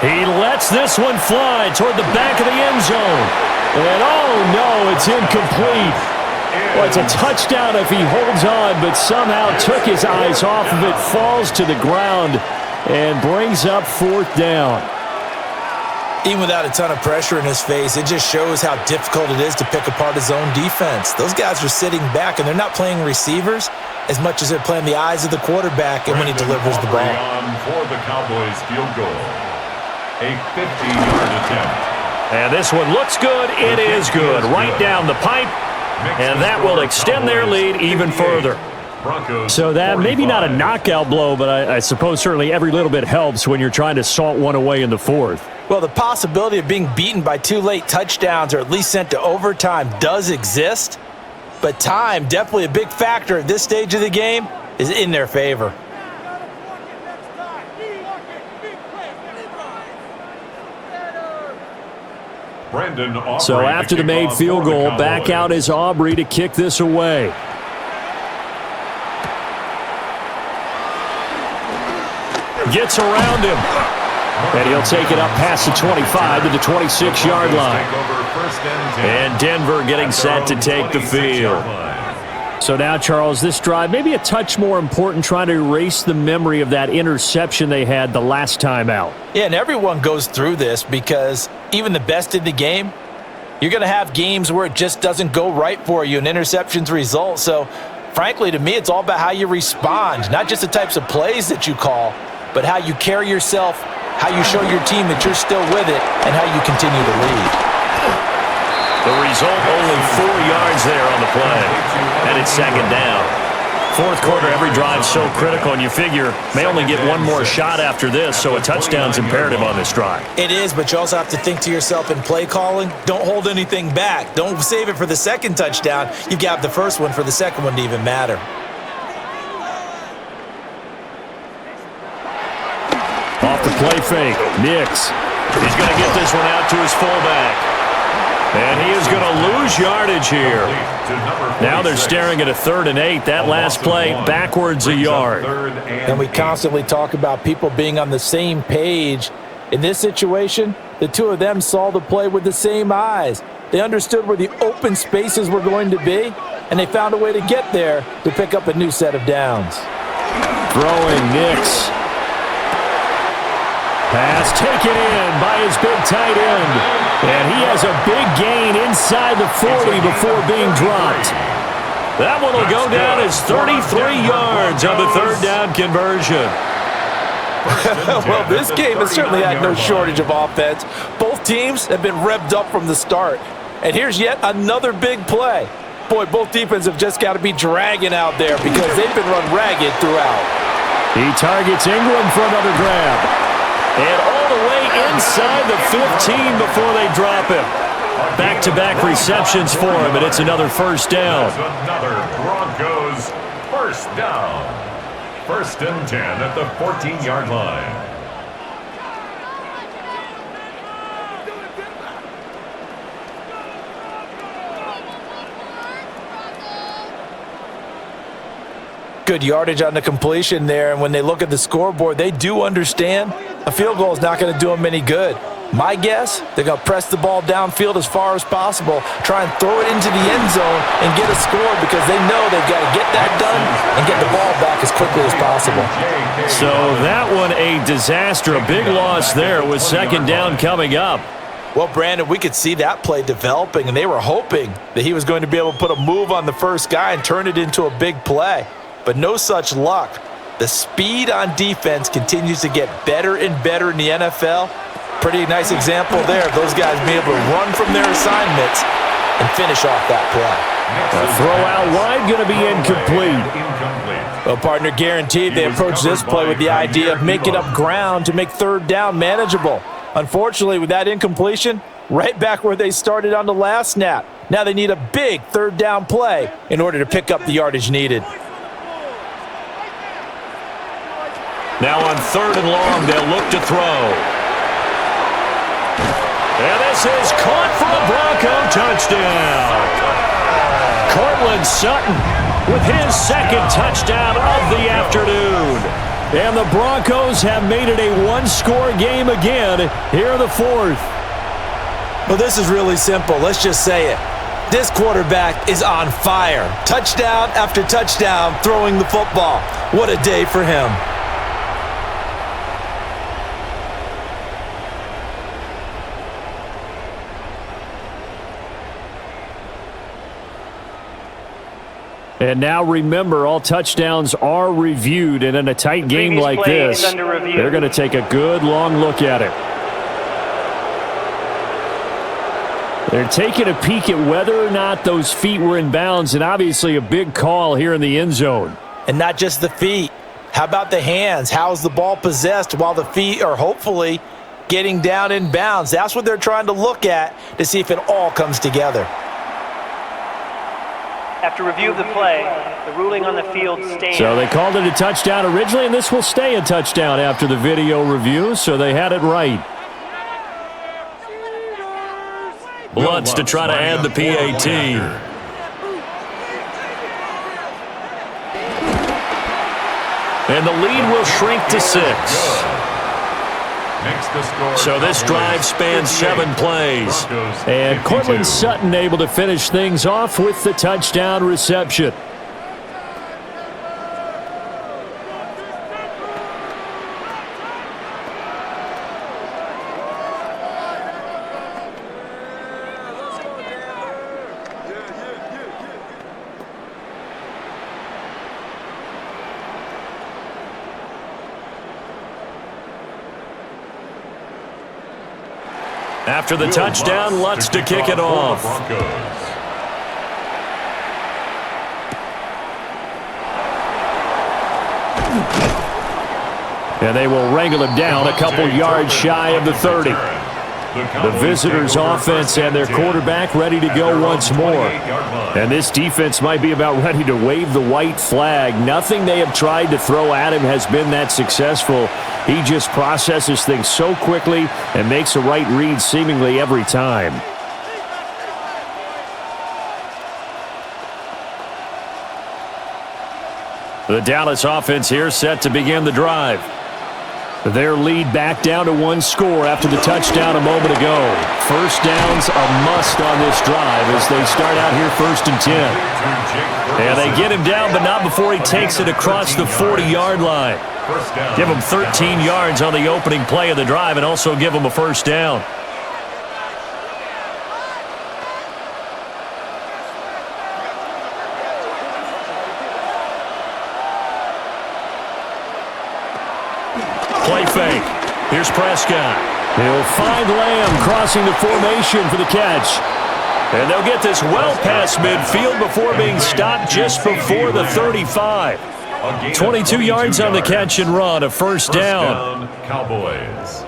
He lets this one fly toward the back of the end zone. And oh no, it's incomplete. Well, it's a touchdown if he holds on, but somehow took his eyes off of it, falls to the ground, and brings up 4th down. Even without a ton of pressure in his face, it just shows how difficult it is to pick apart his own defense. Those guys are sitting back, and they're not playing receivers as much as they're playing the eyes of the quarterback and when he delivers the ball. For the Cowboys field goal. A 50-yard attempt. And this one looks good. It is good. Right down the pipe. And that will extend their lead even further. So that maybe not a knockout blow, but I suppose certainly every little bit helps when you're trying to salt one away in the 4th. Well, the possibility of being beaten by 2 late touchdowns or at least sent to overtime does exist. But time, definitely a big factor at this stage of the game, is in their favor. So after the made field goal, back out is Aubrey to kick this away. Gets around him. And he'll take it up past the 25 to the 26-yard line. And Denver getting set to take the field. So now, Charles, this drive maybe a touch more important, trying to erase the memory of that interception they had the last time out. Yeah, and everyone goes through this because even the best in the game, you're going to have games where it just doesn't go right for you and interceptions result. So, frankly, to me, it's all about how you respond, not just the types of plays that you call, but how you carry yourself, how you show your team that you're still with it, and how you continue to lead. The result, only 4 yards there on the play. And it's second down. 4th quarter, every drive so critical, and you figure may only get one more shot after this, so a touchdown's imperative on this drive. It is, but you also have to think to yourself in play calling, don't hold anything back. Don't save it for the second touchdown. You've got the first one for the second one to even matter. Off the play fake, Nix. He's going to get this one out to his fullback. And he is going to lose yardage here. Now they're staring at a 3rd and 8. That last play, backwards a yard. And we constantly talk about people being on the same page. In this situation, the two of them saw the play with the same eyes. They understood where the open spaces were going to be, and they found a way to get there to pick up a new set of downs. Throwing Nix. Pass taken in by his big tight end. And he has a big gain inside the 40 before being dropped. That one will go down as 33 yards on the 3rd down conversion. Well, this game has certainly had no shortage of offense. Both teams have been revved up from the start. And here's yet another big play. Boy, both defenses have just got to be dragging out there because they've been run ragged throughout. He targets Ingram for another grab. And all the way inside the 15 before they drop him. Back-to-back receptions for him, and it's another 1st down. Another Broncos 1st down. 1st and 10 at the 14-yard line. Good yardage on the completion there, and when they look at the scoreboard, they do understand a field goal is not going to do them any good. My guess, they're going to press the ball downfield as far as possible, try and throw it into the end zone and get a score because they know they've got to get that done and get the ball back as quickly as possible. So that one a disaster, a big loss there with 2nd down coming up. Well, Brandon, we could see that play developing, and they were hoping that he was going to be able to put a move on the first guy and turn it into a big play. But no such luck. The speed on defense continues to get better and better in the NFL. Pretty nice example there of those guys being able to run from their assignments and finish off that play. A throw out wide going to be incomplete. Well, partner, guaranteed they approach this play with the idea of making up ground to make third down manageable. Unfortunately, with that incompletion, right back where they started on the last snap. Now they need a big third down play in order to pick up the yardage needed. Now on 3rd and long, they'll look to throw. And this is caught for a Bronco touchdown. Cortland Sutton with his second touchdown of the afternoon. And the Broncos have made it a one-score game again here in the 4th. Well, this is really simple. Let's just say it. This quarterback is on fire. Touchdown after touchdown throwing the football. What a day for him. And now remember, all touchdowns are reviewed, and in a tight game like this, they're going to take a good long look at it. They're taking a peek at whether or not those feet were in bounds, and obviously a big call here in the end zone. And not just the feet. How about the hands? How's the ball possessed while the feet are hopefully getting down in bounds? That's what they're trying to look at to see if it all comes together. After review of the play, the ruling on the field stands. So they called it a touchdown originally, and this will stay a touchdown after the video review, so they had it right. Lutz to try to add the PAT. And the lead will shrink to 6. So this drive spans 7 plays. And Cortland Sutton able to finish things off with the touchdown reception. After the touchdown, Lutz to kick it off. And they will wrangle him down a couple yards shy of the 30. The visitors' offense and their quarterback ready to go once more. And this defense might be about ready to wave the white flag. Nothing they have tried to throw at him has been that successful. He just processes things so quickly and makes a right read seemingly every time. The Dallas offense here set to begin the drive. Their lead back down to 1 score after the touchdown a moment ago. First down's a must on this drive as they start out here 1st and 10. And they get him down, but not before he takes it across the 40-yard line. Give him 13 yards on the opening play of the drive and also give him a first down. Play fake. Here's Prescott. He'll find Lamb crossing the formation for the catch. And they'll get this well past midfield before being stopped just before the 35. 22 yards on the catch and run, a first down. Cowboys.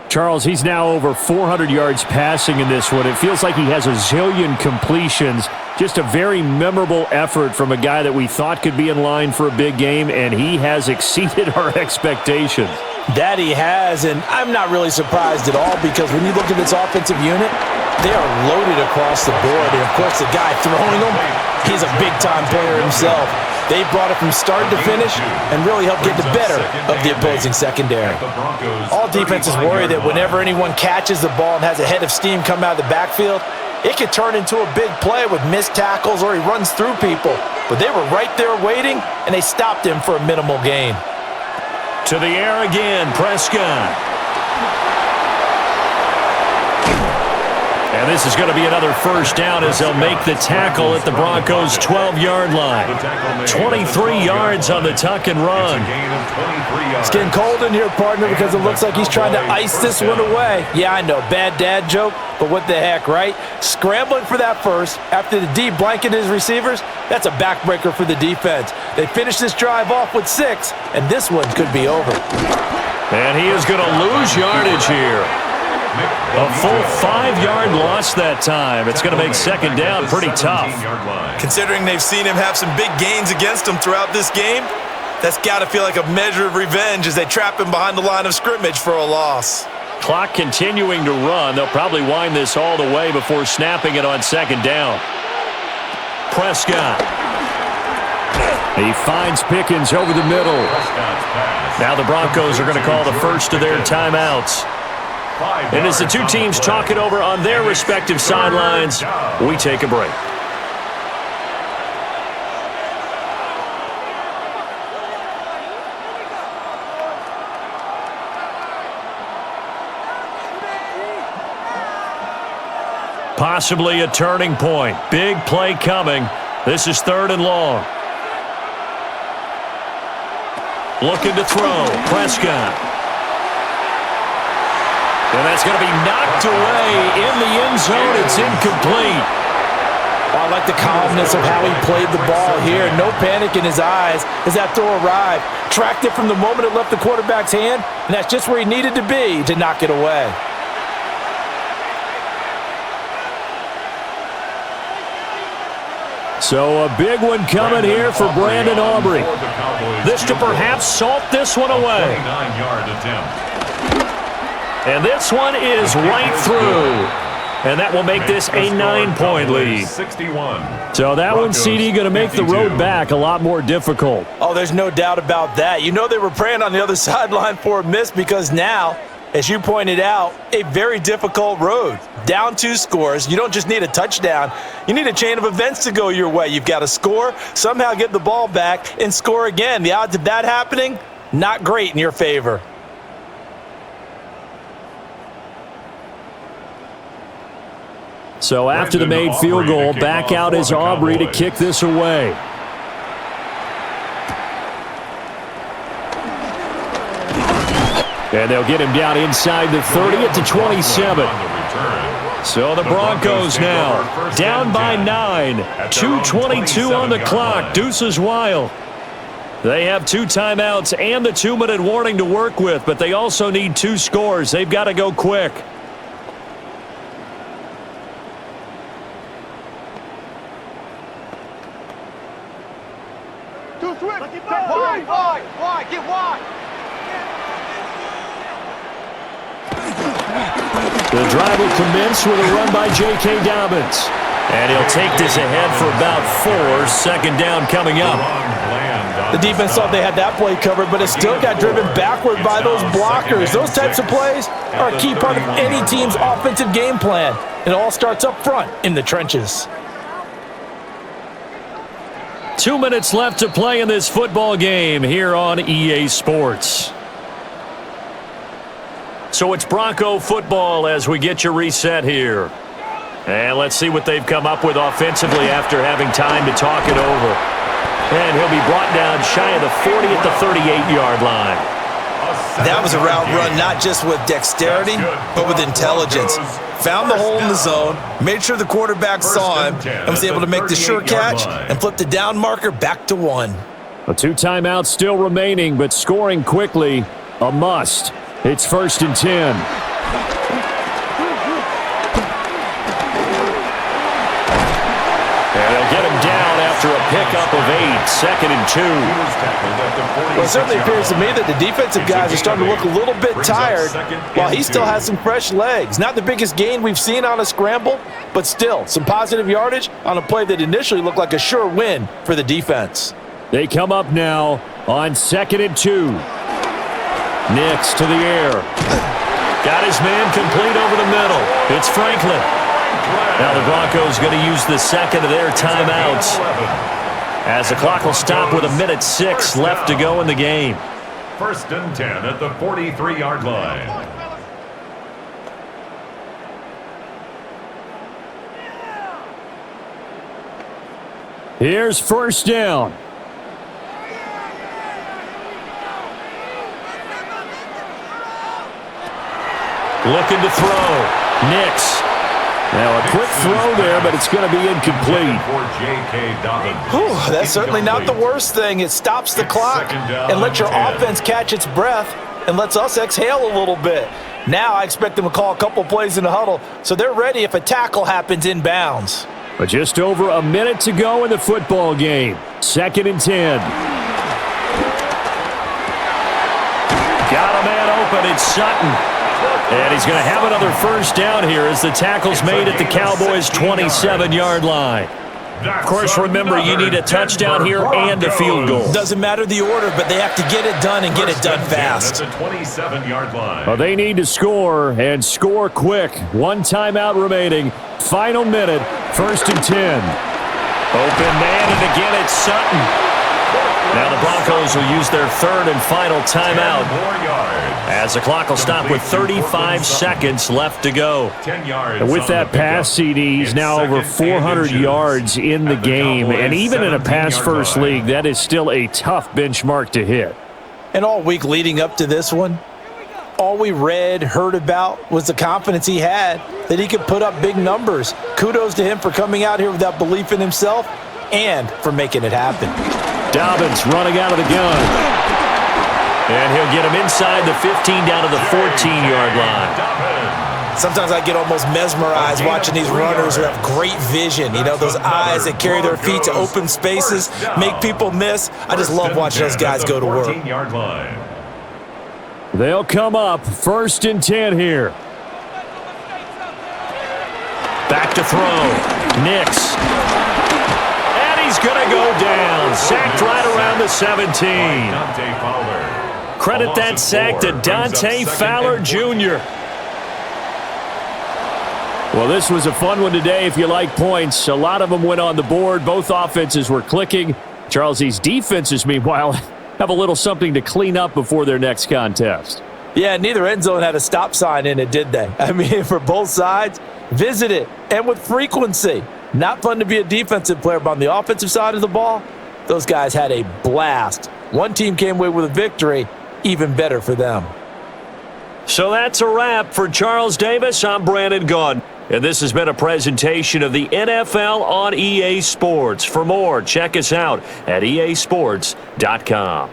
Charles, he's now over 400 yards passing in this one. It feels like he has a zillion completions. Just a very memorable effort from a guy that we thought could be in line for a big game, and he has exceeded our expectations. That he has, and I'm not really surprised at all because when you look at this offensive unit, they are loaded across the board. And, of course, the guy throwing them, he's a big-time player himself. They brought it from start to finish and really helped get the better of the opposing secondary. All defenses worry that whenever anyone catches the ball and has a head of steam come out of the backfield, it could turn into a big play with missed tackles or he runs through people. But they were right there waiting, and they stopped him for a minimal gain. To the air again, Prescott. And this is going to be another first down as they'll make the tackle at the Broncos' 12-yard line. 23 yards on the tuck and run. It's getting cold in here, partner, because it looks like he's trying to ice this one away. Yeah, I know, bad dad joke, but what the heck, right? Scrambling for that first after the D blanketed his receivers, that's a backbreaker for the defense. They finish this drive off with 6, and this one could be over. And he is going to lose yardage here. A full 5-yard loss that time. It's going to make second down pretty tough. Considering they've seen him have some big gains against them throughout this game, that's got to feel like a measure of revenge as they trap him behind the line of scrimmage for a loss. Clock continuing to run. They'll probably wind this all the way before snapping it on second down. Prescott. He finds Pickens over the middle. Now the Broncos are going to call the first of their timeouts. And as the two teams talk it over on their respective sidelines, we take a break. Possibly a turning point. Big play coming. This is 3rd and long. Looking to throw. Prescott. And that's going to be knocked away in the end zone. It's incomplete. I like the calmness of how he played the ball here. No panic in his eyes as that throw arrived. Tracked it from the moment it left the quarterback's hand, and that's just where he needed to be to knock it away. So a big one coming here for Brandon Aubrey. This to perhaps salt this one away. 29-yard attempt. And this one is right through. And that will make this a 9-point lead. 61. So that one, CD, going to make the road back a lot more difficult. Oh, there's no doubt about that. You know they were praying on the other sideline for a miss because now, as you pointed out, a very difficult road. Down 2 scores. You don't just need a touchdown. You need a chain of events to go your way. You've got to score, somehow get the ball back, and score again. The odds of that happening, not great in your favor. So after the made field goal, back out is Aubrey to kick this away. And they'll get him down inside the 30 at the 27. So the Broncos now down by 9. 2:22 on the clock. Deuces wild. They have 2 timeouts and the 2-minute warning to work with, but they also need 2 scores. They've got to go quick. Wide, get wide. The drive will commence with a run by J.K. Dobbins. And he'll take this ahead for about 4. Second down coming up. The defense thought they had that play covered, but it still got driven backward by those blockers. Those types of plays are a key part of any team's offensive game plan. It all starts up front in the trenches. 2 minutes left to play in this football game here on EA Sports. So it's Bronco football as we get you reset here. And let's see what they've come up with offensively after having time to talk it over. And he'll be brought down shy of the 40 at the 38-yard line. That was a route run not just with dexterity, but with intelligence. Found the hole in the zone, made sure the quarterback saw him, and was able to make the sure catch and flip the down marker back to 1. 2 timeouts still remaining, but scoring quickly, a must. It's 1st and 10. And they'll get him down after a pickup of 8. 2nd and 2. Well, it certainly appears to me that the defensive guys are starting to look a little bit tired while he still has some fresh legs. Not the biggest gain we've seen on a scramble, but still some positive yardage on a play that initially looked like a sure win for the defense. They come up now on 2nd and 2. Nix to the air. Got his man complete over the middle. It's Franklin. Now the Broncos going to use the second of their timeouts, as the clock will stop with 1:06 left to go in the game. 1st and 10 at the 43-yard line. Here's 1st down. Looking to throw. Nix. Now a quick throw there, but it's going to be incomplete. That's certainly not the worst thing. It stops the clock and lets your offense catch its breath and lets us exhale a little bit. Now I expect them to call a couple plays in the huddle so they're ready if a tackle happens inbounds. But just over a minute to go in the football game. 2nd and 10. Got a man open. It's Sutton. And he's going to have another 1st down here as the tackle's made at the Cowboys' 27-yard line. Of course, remember, you need a touchdown here and a field goal. Doesn't matter the order, but they have to get it done and get it done fast. At the 27-yard line. Well, they need to score, and score quick. 1 timeout remaining. Final minute, 1st and 10. Open man, and again it's Sutton. Now the Broncos will use their 3rd and final timeout, as the clock will stop with 35 seconds left to go. 10 yards. And with that pass, CD, he's now over 400 yards in the game. And even in a pass-first league, that is still a tough benchmark to hit. And all week leading up to this one, all we read, heard about was the confidence he had that he could put up big numbers. Kudos to him for coming out here with that belief in himself and for making it happen. Dobbins running out of the gun. And he'll get him inside the 15 down to the 14-yard line. Sometimes I get almost mesmerized watching these runners who have great vision. You know, those eyes that carry their feet to open spaces, make people miss. I just love watching those guys go to work. They'll come up 1st and 10 here. Back to throw. Nix. And he's going to go down. Sacked right around the 17. Credit that sack to Dante Fowler Jr. Well, this was a fun one today if you like points. A lot of them went on the board. Both offenses were clicking. Charles, these defenses, meanwhile, have a little something to clean up before their next contest. Yeah, neither end zone had a stop sign in it, did they? I mean, for both sides, visit it, and with frequency. Not fun to be a defensive player, but on the offensive side of the ball, those guys had a blast. One team came away with a victory, even better for them. So that's a wrap for Charles Davis. I'm Brandon Gunn, and this has been a presentation of the NFL on EA Sports. For more, check us out at easports.com.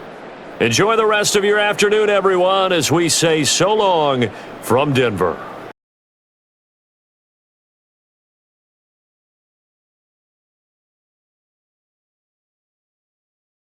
Enjoy the rest of your afternoon, everyone, as we say so long from Denver.